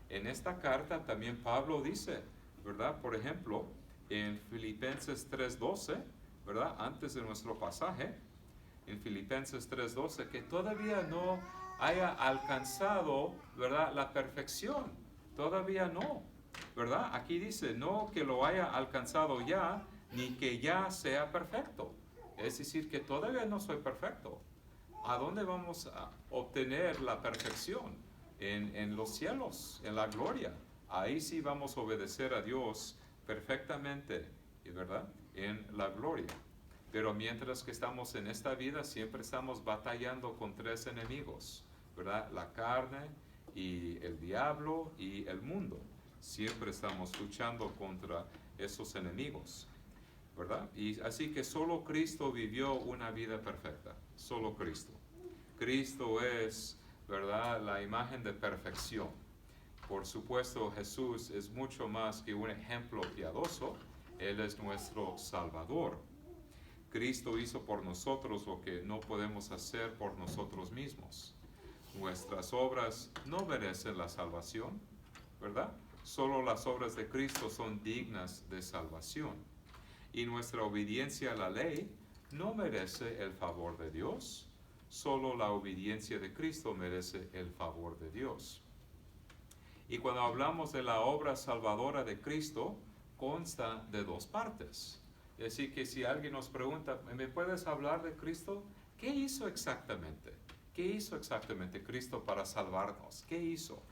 En esta carta también Pablo dice, ¿verdad?, por ejemplo, en Filipenses 3:12, ¿verdad?, antes de nuestro pasaje, en Filipenses 3:12, que todavía no haya alcanzado, ¿verdad?, la perfección. Todavía no, ¿verdad? Aquí dice, no que lo haya alcanzado ya, ni que ya sea perfecto. Es decir, que todavía no soy perfecto. ¿A dónde vamos a obtener la perfección? En los cielos, en la gloria. Ahí sí vamos a obedecer a Dios perfectamente, ¿verdad?, en la gloria. Pero mientras que estamos en esta vida, siempre estamos batallando con tres enemigos, ¿verdad? La carne y el diablo y el mundo. Siempre estamos luchando contra esos enemigos, ¿verdad? Y así que solo Cristo vivió una vida perfecta, solo Cristo. Cristo es, ¿verdad?, la imagen de perfección. Por supuesto, Jesús es mucho más que un ejemplo piadoso, Él es nuestro Salvador. Cristo hizo por nosotros lo que no podemos hacer por nosotros mismos. Nuestras obras no merecen la salvación, ¿verdad? Solo las obras de Cristo son dignas de salvación. Y nuestra obediencia a la ley no merece el favor de Dios. Solo la obediencia de Cristo merece el favor de Dios. Y cuando hablamos de la obra salvadora de Cristo, consta de dos partes. Es decir, que si alguien nos pregunta, ¿me puedes hablar de Cristo? ¿Qué hizo exactamente? ¿Qué hizo exactamente Cristo para salvarnos? ¿Qué hizo?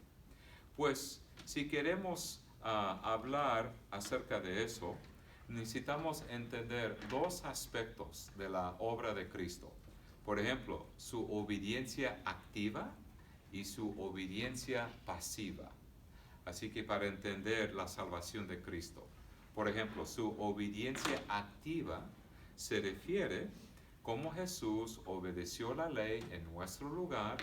Pues, si queremos hablar acerca de eso, necesitamos entender dos aspectos de la obra de Cristo. Por ejemplo, su obediencia activa y su obediencia pasiva. Así que para entender la salvación de Cristo, por ejemplo, su obediencia activa se refiere cómo Jesús obedeció la ley en nuestro lugar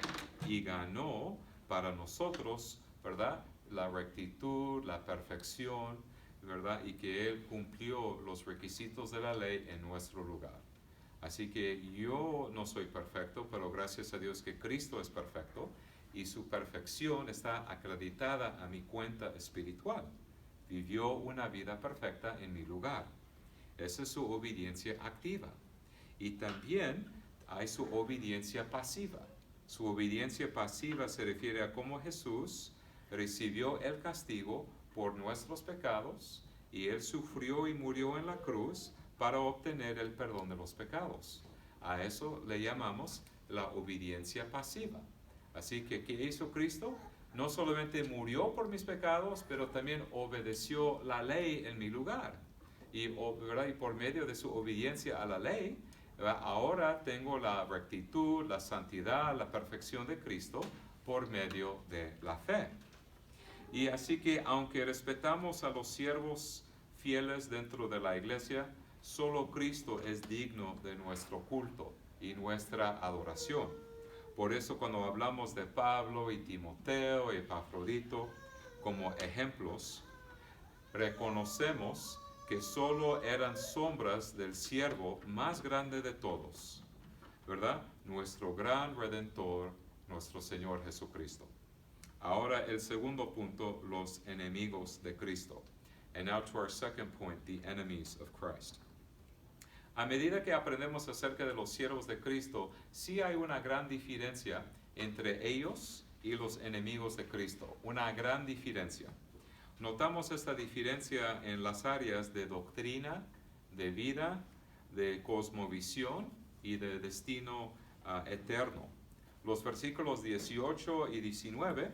y ganó para nosotros, ¿verdad?, la rectitud, la perfección, ¿verdad?, y que Él cumplió los requisitos de la ley en nuestro lugar. Así que yo no soy perfecto, pero gracias a Dios que Cristo es perfecto y su perfección está acreditada a mi cuenta espiritual. Vivió una vida perfecta en mi lugar. Esa es su obediencia activa. Y también hay su obediencia pasiva. Su obediencia pasiva se refiere a cómo Jesús recibió el castigo por nuestros pecados y Él sufrió y murió en la cruz para obtener el perdón de los pecados. A eso le llamamos la obediencia pasiva. Así que, ¿qué hizo Cristo? No solamente murió por mis pecados, pero también obedeció la ley en mi lugar. Y por medio de su obediencia a la ley, ¿verdad?, ahora tengo la rectitud, la santidad, la perfección de Cristo por medio de la fe. Y así que aunque respetamos a los siervos fieles dentro de la iglesia, solo Cristo es digno de nuestro culto y nuestra adoración. Por eso cuando hablamos de Pablo y Timoteo y Epafrodito como ejemplos, reconocemos que solo eran sombras del siervo más grande de todos, ¿verdad? Nuestro gran Redentor, nuestro Señor Jesucristo. Ahora el segundo punto, los enemigos de Cristo. And now to our second point, the enemies of Christ. A medida que aprendemos acerca de los siervos de Cristo, sí hay una gran diferencia entre ellos y los enemigos de Cristo. Una gran diferencia. Notamos esta diferencia en las áreas de doctrina, de vida, de cosmovisión y de destino eterno. Los versículos 18 y 19,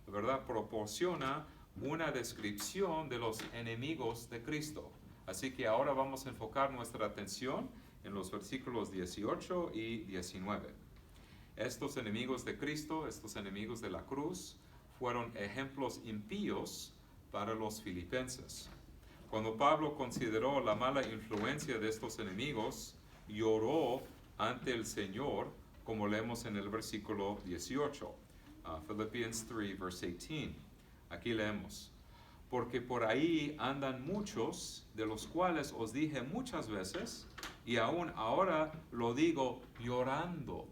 ¿verdad?, proporciona una descripción de los enemigos de Cristo. Así que ahora vamos a enfocar nuestra atención en los versículos 18 y 19. Estos enemigos de Cristo, estos enemigos de la cruz, fueron ejemplos impíos para los filipenses. Cuando Pablo consideró la mala influencia de estos enemigos, lloró ante el Señor, como leemos en el versículo 18. Philippians 3, verse 18. Aquí leemos: porque por ahí andan muchos, de los cuales os dije muchas veces, y aún ahora lo digo llorando,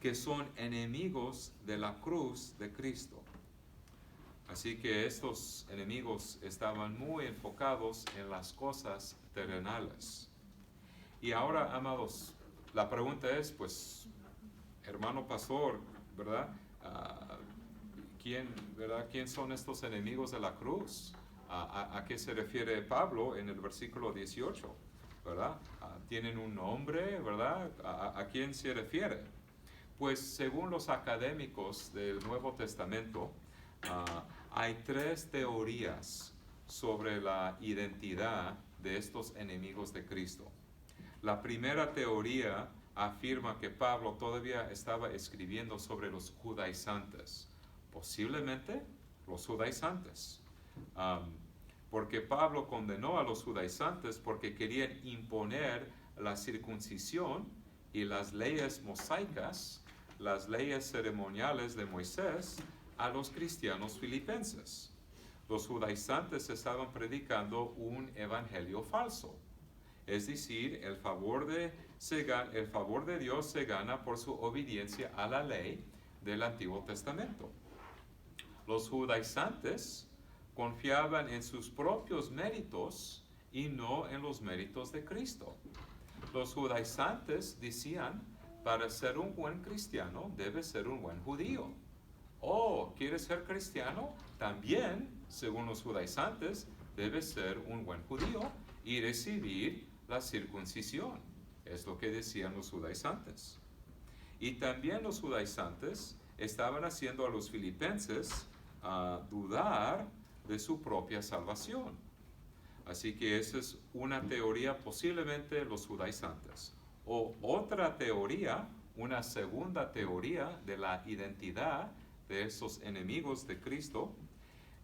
que son enemigos de la cruz de Cristo. Así que estos enemigos estaban muy enfocados en las cosas terrenales. Y ahora, amados, la pregunta es, pues, hermano pastor, ¿verdad? ¿Quién son estos enemigos de la cruz? ¿A qué se refiere Pablo en el versículo 18? ¿Verdad? ¿Tienen un nombre? ¿Verdad? ¿A quién se refiere? Pues según los académicos del Nuevo Testamento, hay tres teorías sobre la identidad de estos enemigos de Cristo. La primera teoría afirma que Pablo todavía estaba escribiendo sobre los judaizantes. Posiblemente los judaizantes. Porque Pablo condenó a los judaizantes porque querían imponer la circuncisión y las leyes mosaicas, las leyes ceremoniales de Moisés, a los cristianos filipenses. Los judaizantes estaban predicando un evangelio falso. Es decir, el favor de Dios se gana por su obediencia a la ley del Antiguo Testamento. Los judaizantes confiaban en sus propios méritos y no en los méritos de Cristo. Los judaizantes decían, para ser un buen cristiano, debes ser un buen judío. ¿Quieres ser cristiano? También, según los judaizantes, debes ser un buen judío y recibir la circuncisión. Es lo que decían los judaizantes. Y también los judaizantes estaban haciendo a los filipenses dudar de su propia salvación. Así que esa es una teoría, posiblemente los judaizantes. O otra teoría, una segunda teoría de la identidad de esos enemigos de Cristo,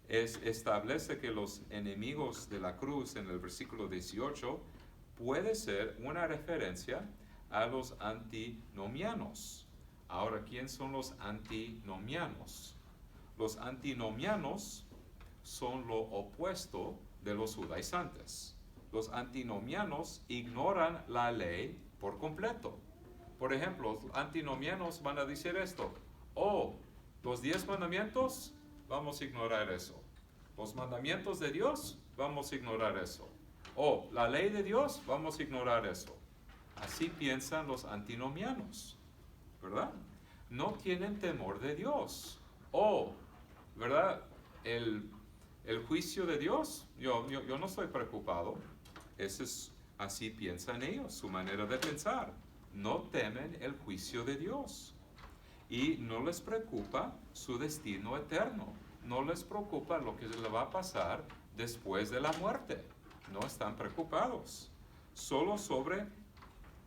establece que los enemigos de la cruz en el versículo 18 puede ser una referencia a los antinomianos. Ahora, ¿quién son los antinomianos? Los antinomianos son lo opuesto de los judaizantes. Los antinomianos ignoran la ley por completo. Por ejemplo, los antinomianos van a decir esto: los 10 mandamientos, vamos a ignorar eso. Los mandamientos de Dios, vamos a ignorar eso. La ley de Dios, vamos a ignorar eso. Así piensan los antinomianos, ¿verdad? No tienen temor de Dios. ¿Verdad? El juicio de Dios, yo no estoy preocupado. Así piensan ellos, su manera de pensar. No temen el juicio de Dios. Y no les preocupa su destino eterno. No les preocupa lo que le va a pasar después de la muerte. No están preocupados. Solo sobre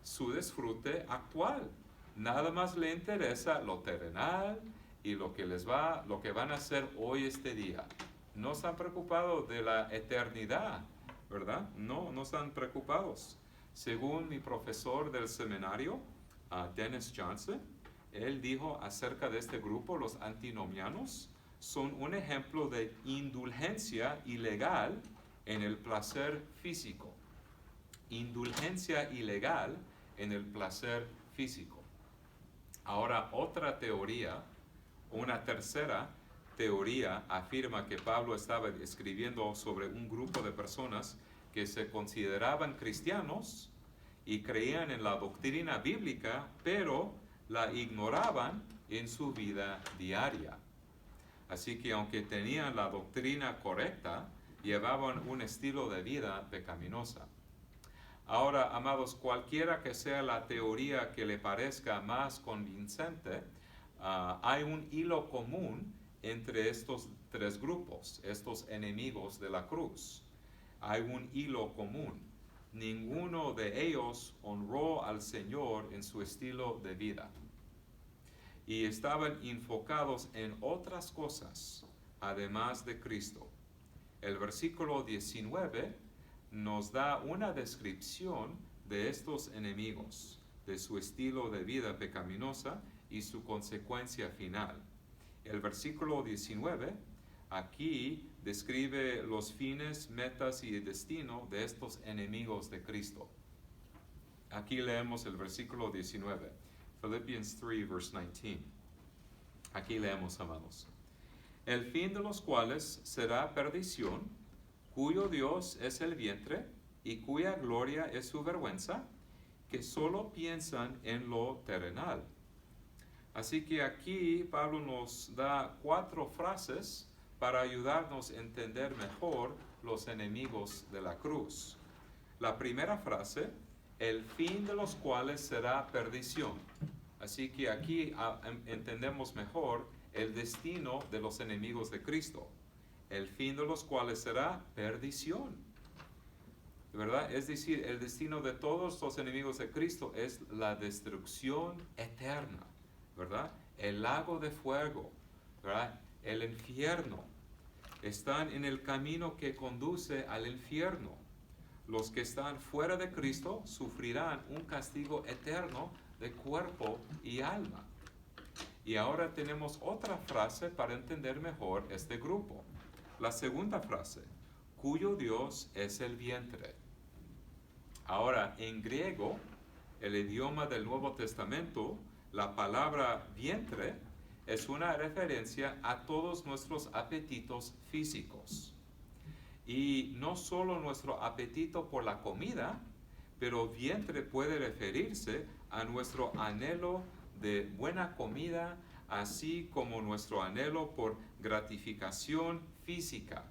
su disfrute actual. Nada más le interesa lo terrenal y lo que van a hacer hoy este día. No están preocupados de la eternidad, ¿verdad? No están preocupados. Según mi profesor del seminario, Dennis Johnson, él dijo acerca de este grupo, los antinomianos, son un ejemplo de indulgencia ilegal en el placer físico. Indulgencia ilegal en el placer físico. Ahora, otra teoría, una tercera teoría, afirma que Pablo estaba escribiendo sobre un grupo de personas que se consideraban cristianos y creían en la doctrina bíblica, pero la ignoraban en su vida diaria. Así que aunque tenían la doctrina correcta, llevaban un estilo de vida pecaminosa. Ahora, amados, cualquiera que sea la teoría que le parezca más convincente, hay un hilo común entre estos tres grupos, estos enemigos de la cruz. Hay un hilo común. Ninguno de ellos honró al Señor en su estilo de vida. Y estaban enfocados en otras cosas, además de Cristo. El versículo 19 nos da una descripción de estos enemigos, de su estilo de vida pecaminosa y su consecuencia final. El versículo 19 aquí describe los fines, metas y el destino de estos enemigos de Cristo. Aquí leemos el versículo 19, Philippians 3, verse 19. Aquí leemos, amados. El fin de los cuales será perdición, cuyo Dios es el vientre y cuya gloria es su vergüenza, que solo piensan en lo terrenal. Así que aquí Pablo nos da 4 frases para ayudarnos a entender mejor los enemigos de la cruz. La primera frase, el fin de los cuales será perdición. Así que aquí entendemos mejor el destino de los enemigos de Cristo. El fin de los cuales será perdición, ¿verdad? Es decir, el destino de todos los enemigos de Cristo es la destrucción eterna, ¿verdad? El lago de fuego, ¿verdad? El infierno. Están en el camino que conduce al infierno. Los que están fuera de Cristo sufrirán un castigo eterno de cuerpo y alma. Y ahora tenemos otra frase para entender mejor este grupo. La segunda frase, cuyo Dios es el vientre. Ahora, en griego, el idioma del Nuevo Testamento, la palabra vientre es una referencia a todos nuestros apetitos físicos. Y no solo nuestro apetito por la comida, pero vientre puede referirse a nuestro anhelo de buena comida, así como nuestro anhelo por gratificación física,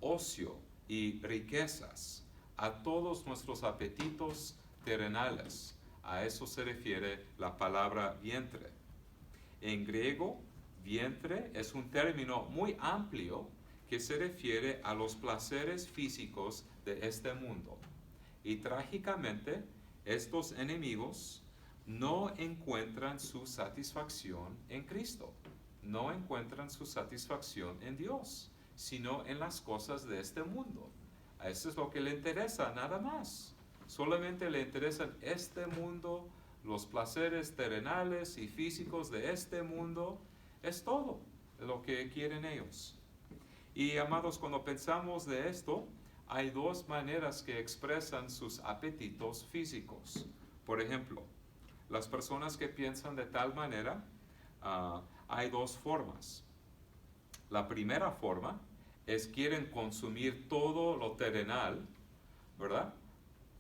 ocio y riquezas, a todos nuestros apetitos terrenales. A eso se refiere la palabra vientre. En griego, vientre es un término muy amplio que se refiere a los placeres físicos de este mundo. Y trágicamente, estos enemigos no encuentran su satisfacción en Cristo, no encuentran su satisfacción en Dios, sino en las cosas de este mundo. A eso es lo que le interesa, nada más. Solamente le interesan este mundo, los placeres terrenales y físicos de este mundo, es todo lo que quieren ellos. Y amados, cuando pensamos de esto, hay 2 maneras que expresan sus apetitos físicos. Por ejemplo, las personas que piensan de tal manera, hay 2 formas. La primera forma es quieren consumir todo lo terrenal, ¿verdad?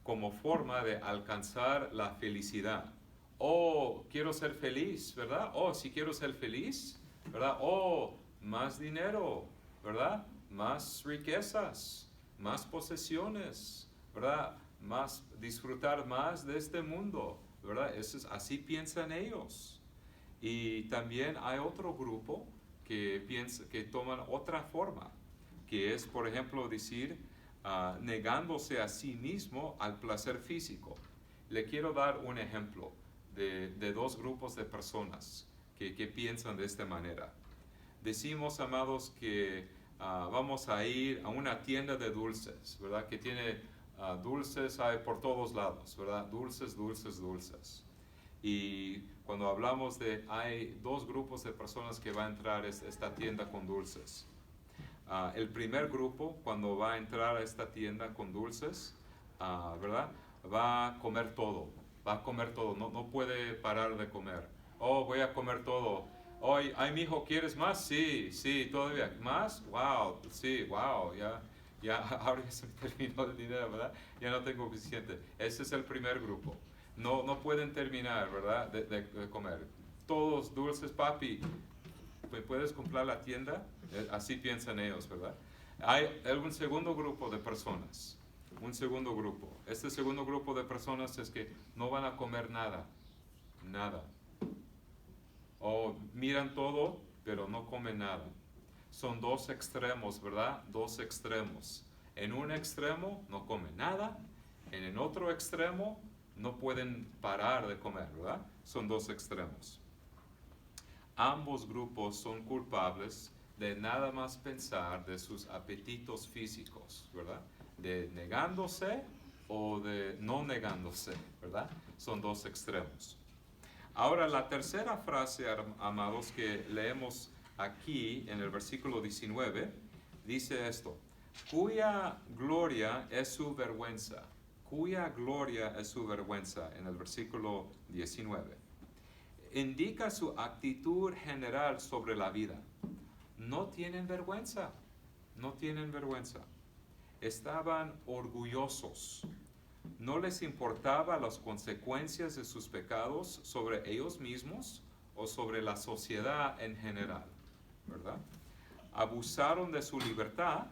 Como forma de alcanzar la felicidad. Oh, quiero ser feliz, ¿verdad? Oh, si quiero ser feliz, ¿verdad? Oh, más dinero, ¿verdad? Más riquezas, más posesiones, ¿verdad? Disfrutar más de este mundo, ¿verdad? Así piensan ellos. Y también hay otro grupo que toman otra forma, que es, por ejemplo, decir, negándose a sí mismo al placer físico. Le quiero dar un ejemplo de 2 grupos de personas que piensan de esta manera. Decimos, amados, que vamos a ir a una tienda de dulces, ¿verdad? Que tiene dulces hay por todos lados, ¿verdad? Dulces, dulces, dulces. Y cuando hablamos de, hay dos grupos de personas que van a entrar a esta tienda con dulces. El primer grupo, cuando va a entrar a esta tienda con dulces, ¿verdad? Va a comer todo, no puede parar de comer. Oh, voy a comer todo. Oh, ay, mi hijo, ¿quieres más? Sí, todavía. ¿Más? Wow, sí, wow, ya, ahora ya se me terminó el dinero, ¿verdad? Ya no tengo suficiente. Ese es el primer grupo. No pueden terminar, ¿verdad? De comer. Todos dulces, papi. ¿Me puedes comprar la tienda? Así piensan ellos, ¿verdad? Hay un segundo grupo de personas. Un segundo grupo. Este segundo grupo de personas es que no van a comer nada. Nada. O miran todo, pero no comen nada. Son dos extremos, ¿verdad? Dos extremos. En un extremo no comen nada. En el otro extremo no pueden parar de comer, ¿verdad? Son dos extremos. Ambos grupos son culpables de nada más pensar de sus apetitos físicos, ¿verdad? De negándose o de no negándose, ¿verdad? Son dos extremos. Ahora, la tercera frase, amados, que leemos aquí en el versículo 19, dice esto: cuya gloria es su vergüenza. Cuya gloria es su vergüenza, en el versículo 19. Indica su actitud general sobre la vida. No tienen vergüenza, no tienen vergüenza. Estaban orgullosos. No les importaba las consecuencias de sus pecados sobre ellos mismos o sobre la sociedad en general, ¿verdad? Abusaron de su libertad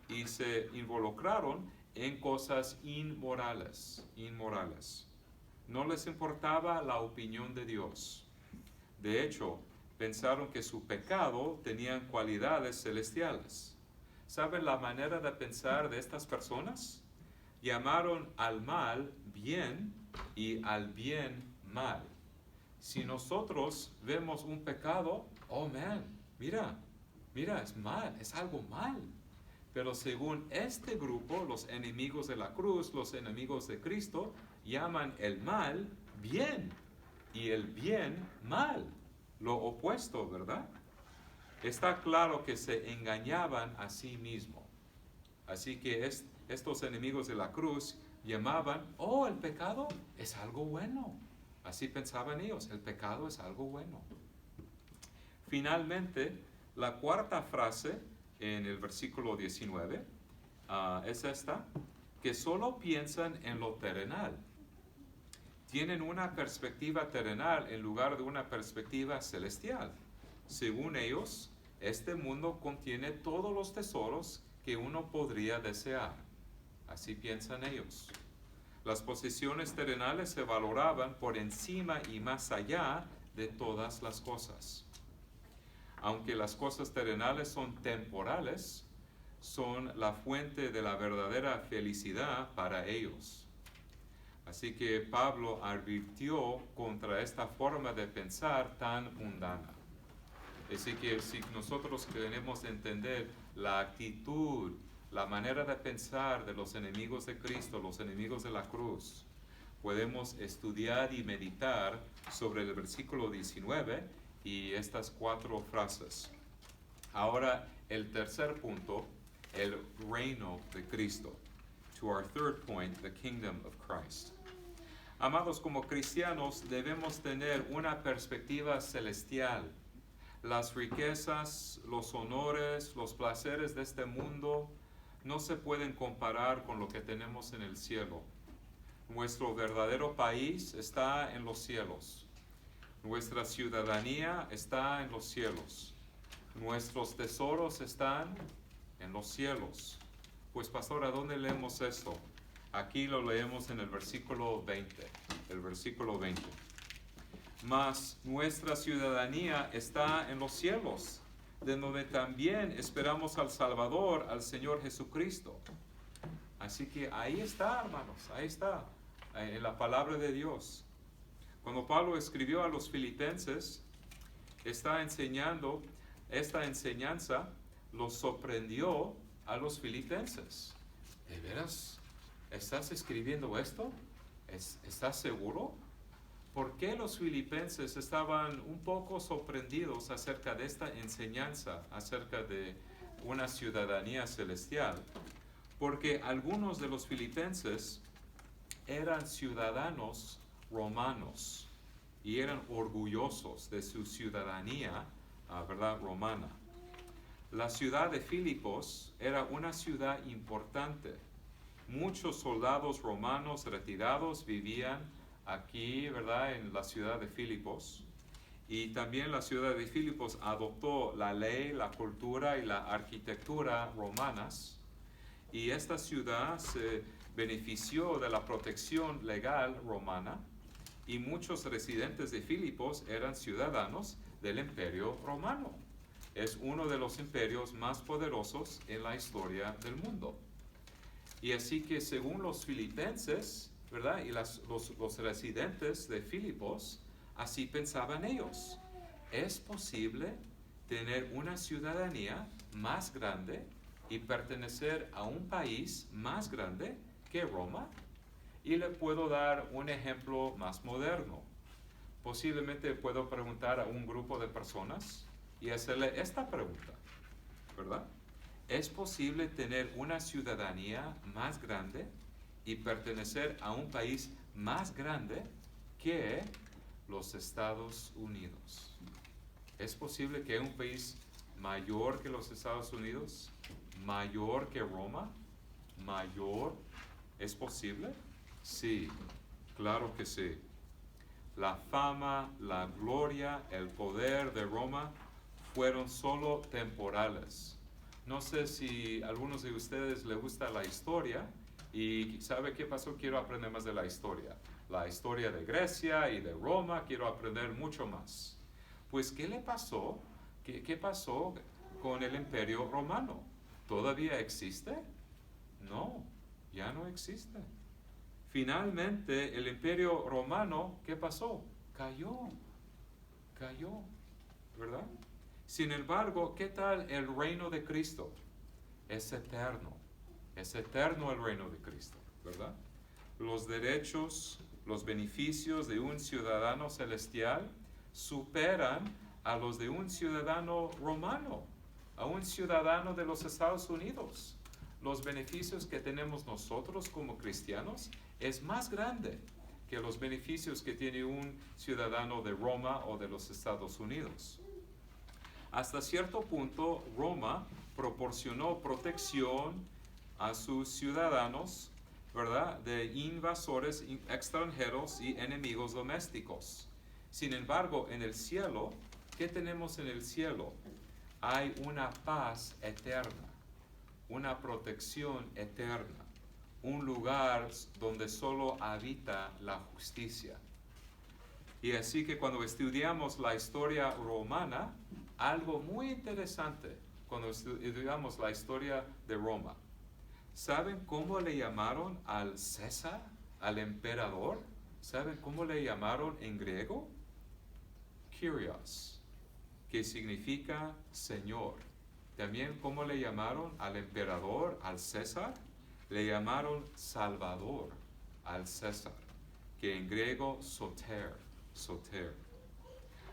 y se involucraron en cosas inmorales. No les importaba la opinión de Dios. De hecho, pensaron que su pecado tenía cualidades celestiales. ¿Saben la manera de pensar de estas personas? Llamaron al mal bien y al bien mal. Si nosotros vemos un pecado, oh man, mira, es mal, es algo mal. Pero según este grupo, los enemigos de la cruz, los enemigos de Cristo, llaman el mal bien y el bien mal, lo opuesto, ¿verdad? Está claro que se engañaban a sí mismos. Así que estos enemigos de la cruz llamaban, oh, el pecado es algo bueno. Así pensaban ellos, el pecado es algo bueno. Finalmente, la cuarta frase en el versículo 19 es esta: que solo piensan en lo terrenal. Tienen una perspectiva terrenal en lugar de una perspectiva celestial. Según ellos, este mundo contiene todos los tesoros que uno podría desear. Así piensan ellos. Las posesiones terrenales se valoraban por encima y más allá de todas las cosas. Aunque las cosas terrenales son temporales, son la fuente de la verdadera felicidad para ellos. Así que Pablo advirtió contra esta forma de pensar tan mundana. Así que si nosotros queremos entender la actitud, la manera de pensar de los enemigos de Cristo, los enemigos de la cruz, podemos estudiar y meditar sobre el versículo 19 y estas cuatro frases. Ahora, el tercer punto, el reino de Cristo. To our third point, the kingdom of Christ. Amados, como cristianos debemos tener una perspectiva celestial. Las riquezas, los honores, los placeres de este mundo no se pueden comparar con lo que tenemos en el cielo. Nuestro verdadero país está en los cielos. Nuestra ciudadanía está en los cielos. Nuestros tesoros están en los cielos. Pues, pastor, ¿a dónde leemos esto? Aquí lo leemos en el versículo 20. El versículo 20. Mas nuestra ciudadanía está en los cielos, de donde también esperamos al Salvador, al Señor Jesucristo. Así que ahí está, hermanos, ahí está, en la palabra de Dios. Cuando Pablo escribió a los filipenses, está enseñando, esta enseñanza los sorprendió a los filipenses. ¿De veras estás escribiendo esto? ¿Estás seguro? ¿Por qué los filipenses estaban un poco sorprendidos acerca de esta enseñanza, acerca de una ciudadanía celestial? Porque algunos de los filipenses eran ciudadanos romanos y eran orgullosos de su ciudadanía, ¿verdad?, romana. La ciudad de Filipos era una ciudad importante. Muchos soldados romanos retirados vivían aquí, ¿verdad?, en la ciudad de Filipos. Y también la ciudad de Filipos adoptó la ley, la cultura y la arquitectura romanas. Y esta ciudad se benefició de la protección legal romana. Y muchos residentes de Filipos eran ciudadanos del Imperio Romano. Es uno de los imperios más poderosos en la historia del mundo. Y así que según los filipenses, ¿verdad?, y los residentes de Filipos, así pensaban ellos. ¿Es posible tener una ciudadanía más grande y pertenecer a un país más grande que Roma? Y le puedo dar un ejemplo más moderno. Posiblemente puedo preguntar a un grupo de personas y hacerle esta pregunta, ¿verdad? ¿Es posible tener una ciudadanía más grande y pertenecer a un país más grande que los Estados Unidos? ¿Es posible que un país mayor que los Estados Unidos, mayor que Roma, mayor, es posible? Sí, claro que sí. La fama, la gloria, el poder de Roma fueron solo temporales. No sé si a algunos de ustedes les gusta la historia y sabe qué pasó, quiero aprender más de la historia. La historia de Grecia y de Roma, quiero aprender mucho más. Pues, ¿qué le pasó? ¿Qué pasó con el Imperio Romano? ¿Todavía existe? No, ya no existe. Finalmente, el Imperio Romano, ¿qué pasó? Cayó, ¿verdad? Sin embargo, ¿qué tal el reino de Cristo? Es eterno el reino de Cristo, ¿verdad? Los derechos, los beneficios de un ciudadano celestial superan a los de un ciudadano romano, a un ciudadano de los Estados Unidos. Los beneficios que tenemos nosotros como cristianos es más grande que los beneficios que tiene un ciudadano de Roma o de los Estados Unidos. Hasta cierto punto, Roma proporcionó protección a sus ciudadanos, ¿verdad?, de invasores extranjeros y enemigos domésticos. Sin embargo, en el cielo, ¿qué tenemos en el cielo? Hay una paz eterna, una protección eterna, un lugar donde solo habita la justicia. Y así que cuando estudiamos la historia romana, algo muy interesante cuando estudiamos la historia de Roma. ¿Saben cómo le llamaron al César, al emperador? ¿Saben cómo le llamaron en griego? Kyrios, que significa Señor. También, ¿cómo le llamaron al emperador, al César? Le llamaron Salvador al César, que en griego soter.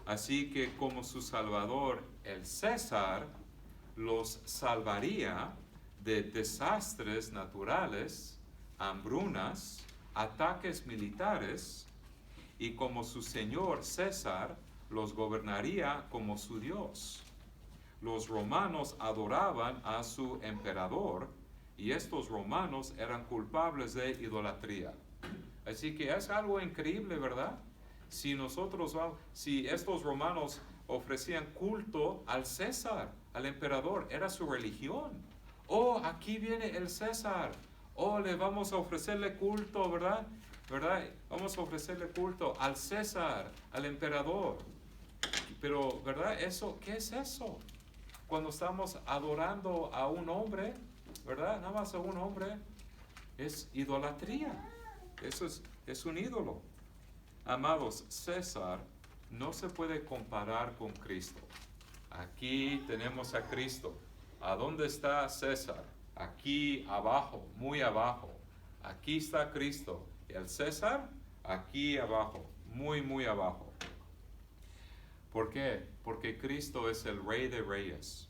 Así que como su Salvador, el César los salvaría de desastres naturales, hambrunas, ataques militares, y como su Señor César los gobernaría como su Dios. Los romanos adoraban a su emperador y estos romanos eran culpables de idolatría. Así que es algo increíble, ¿verdad? Si estos romanos ofrecían culto al César, al emperador, era su religión. Oh, aquí viene el César. Oh, le vamos a ofrecerle culto, ¿verdad? Vamos a ofrecerle culto al César, al emperador. Pero, ¿verdad? ¿Qué es eso? Cuando estamos adorando a un hombre, ¿verdad? Nada más a un hombre, es idolatría. Eso es un ídolo. Amados, César no se puede comparar con Cristo. Aquí tenemos a Cristo. ¿A dónde está César? Aquí abajo, muy abajo. Aquí está Cristo. ¿Y el César? Aquí abajo, muy, muy abajo. ¿Por qué? Porque Cristo es el Rey de Reyes.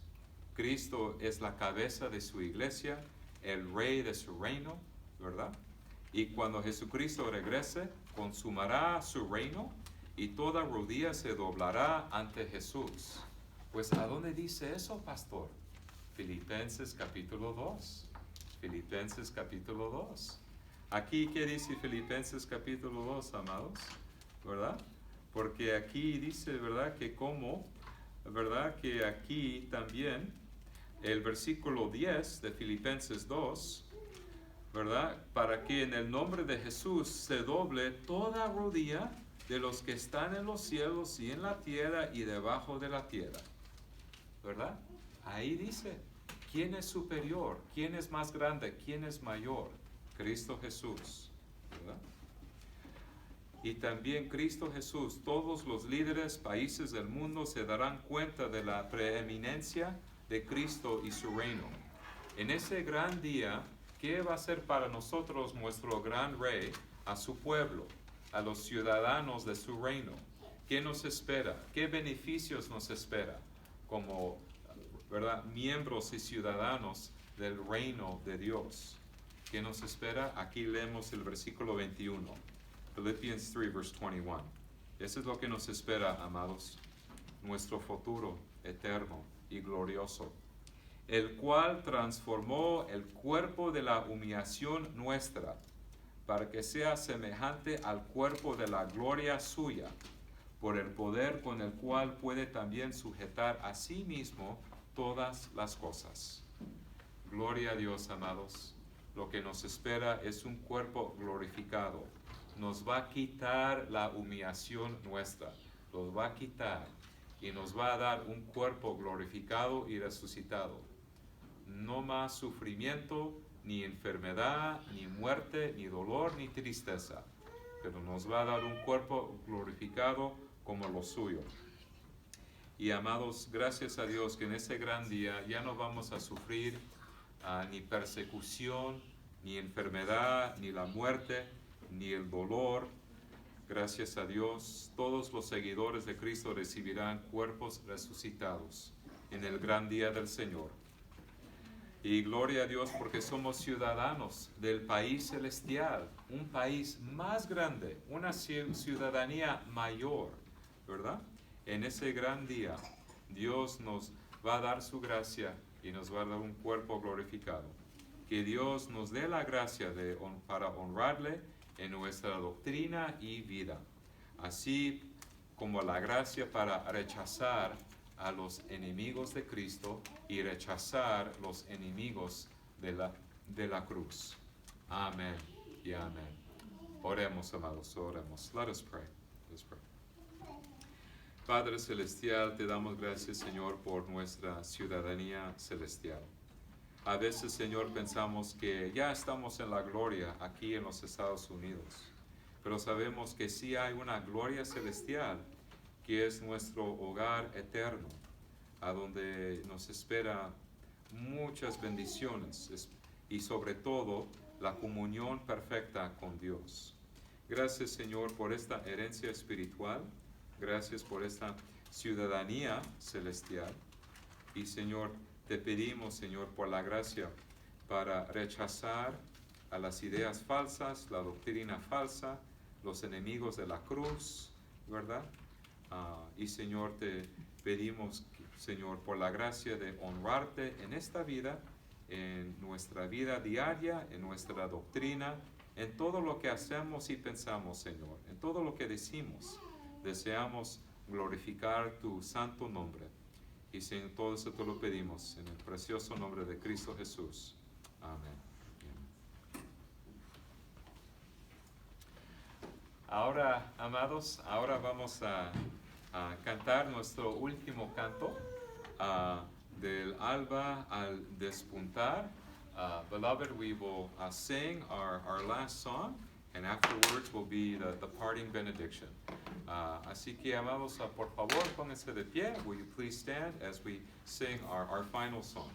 Cristo es la cabeza de su iglesia, el Rey de su reino, ¿verdad? Y cuando Jesucristo regrese, consumará su reino y toda rodilla se doblará ante Jesús. Pues, ¿a dónde dice eso, pastor? Filipenses capítulo 2. Filipenses capítulo 2. Aquí, ¿qué dice Filipenses capítulo 2, amados? ¿Verdad? Porque aquí dice, ¿verdad? Que como, ¿verdad? Que aquí también, el versículo 10 de Filipenses 2, ¿verdad? Para que en el nombre de Jesús se doble toda rodilla de los que están en los cielos y en la tierra y debajo de la tierra. ¿Verdad? Ahí dice, ¿quién es superior? ¿Quién es más grande? ¿Quién es mayor? Cristo Jesús. ¿Verdad? Y también Cristo Jesús, todos los líderes, países del mundo se darán cuenta de la preeminencia de Cristo y su reino. En ese gran día, ¿qué va a ser para nosotros nuestro gran rey, a su pueblo, a los ciudadanos de su reino? ¿Qué nos espera? ¿Qué beneficios nos espera como, ¿verdad?, miembros y ciudadanos del reino de Dios? ¿Qué nos espera? Aquí leemos el versículo 21. Philippians 3, verse 21. Eso es lo que nos espera, amados. Nuestro futuro eterno y glorioso, el cual transformó el cuerpo de la humillación nuestra, para que sea semejante al cuerpo de la gloria suya, por el poder con el cual puede también sujetar a sí mismo todas las cosas. Gloria a Dios, amados. Lo que nos espera es un cuerpo glorificado. Nos va a quitar la humillación nuestra, los va a quitar y nos va a dar un cuerpo glorificado y resucitado. No más sufrimiento, ni enfermedad, ni muerte, ni dolor, ni tristeza, pero nos va a dar un cuerpo glorificado como lo suyo. Y amados, gracias a Dios que en ese gran día ya no vamos a sufrir ni persecución, ni enfermedad, ni la muerte, ni el dolor. Gracias a Dios, todos los seguidores de Cristo recibirán cuerpos resucitados en el gran día del Señor. Y gloria a Dios porque somos ciudadanos del país celestial, un país más grande, una ciudadanía mayor, ¿verdad? En ese gran día, Dios nos va a dar su gracia y nos va a dar un cuerpo glorificado. Que Dios nos dé la gracia para honrarle en nuestra doctrina y vida, así como la gracia para rechazar a los enemigos de Cristo y rechazar los enemigos de la cruz. Amén y amén. Oremos, amados, oremos. Let us pray. Let's pray. Padre Celestial, te damos gracias, Señor, por nuestra ciudadanía celestial. A veces, Señor, pensamos que ya estamos en la gloria aquí en los Estados Unidos, pero sabemos que sí hay una gloria celestial que es nuestro hogar eterno, a donde nos espera muchas bendiciones y sobre todo la comunión perfecta con Dios. Gracias, Señor, por esta herencia espiritual, gracias por esta ciudadanía celestial y, Señor, te pedimos, Señor, por la gracia para rechazar a las ideas falsas, la doctrina falsa, los enemigos de la cruz, ¿verdad? Y, Señor, te pedimos, Señor, por la gracia de honrarte en esta vida, en nuestra vida diaria, en nuestra doctrina, en todo lo que hacemos y pensamos, Señor, en todo lo que decimos. Deseamos glorificar tu santo nombre. Y sin todo eso te lo pedimos en el precioso nombre de Cristo Jesús. Amén. Ahora, amados, ahora vamos a cantar nuestro último canto del alba al despuntar. Beloved, we will sing our last song, and afterwards will be the parting benediction. Así que, amados, por favor, pónganse de pie. Will you please stand as we sing our final song?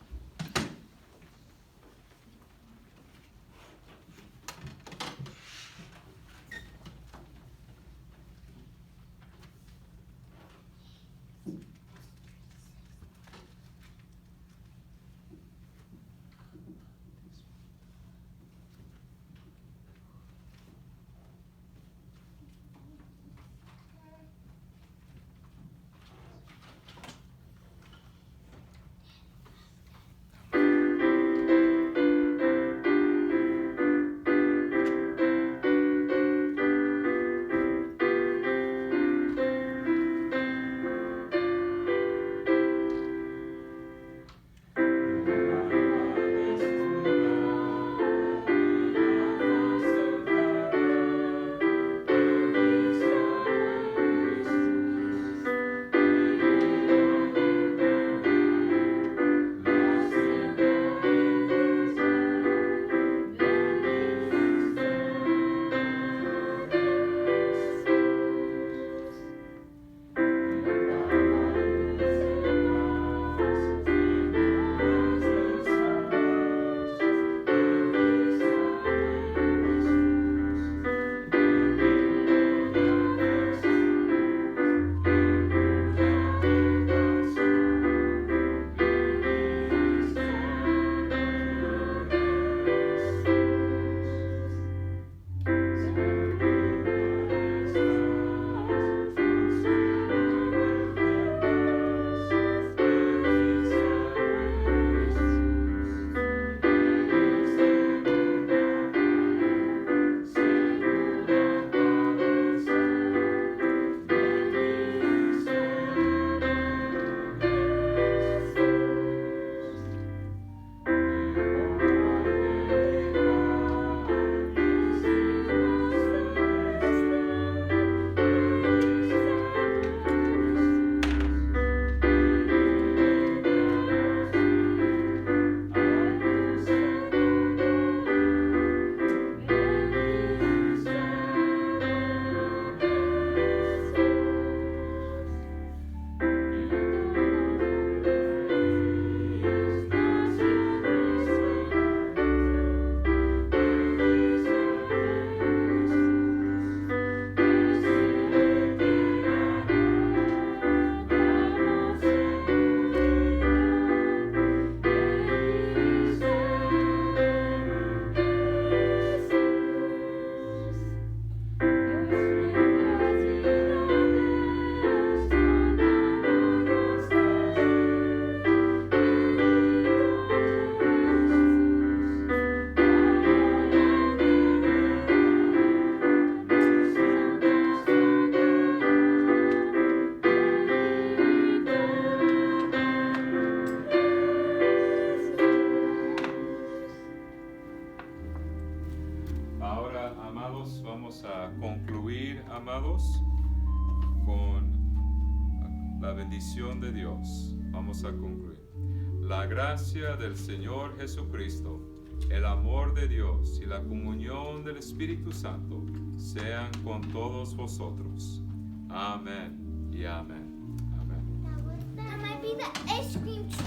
Vamos a concluir, amados, con la bendición de Dios. Vamos a concluir. La gracia del Señor Jesucristo, el amor de Dios y la comunión del Espíritu Santo sean con todos vosotros. Amén y amén. Amén. That might be the ice cream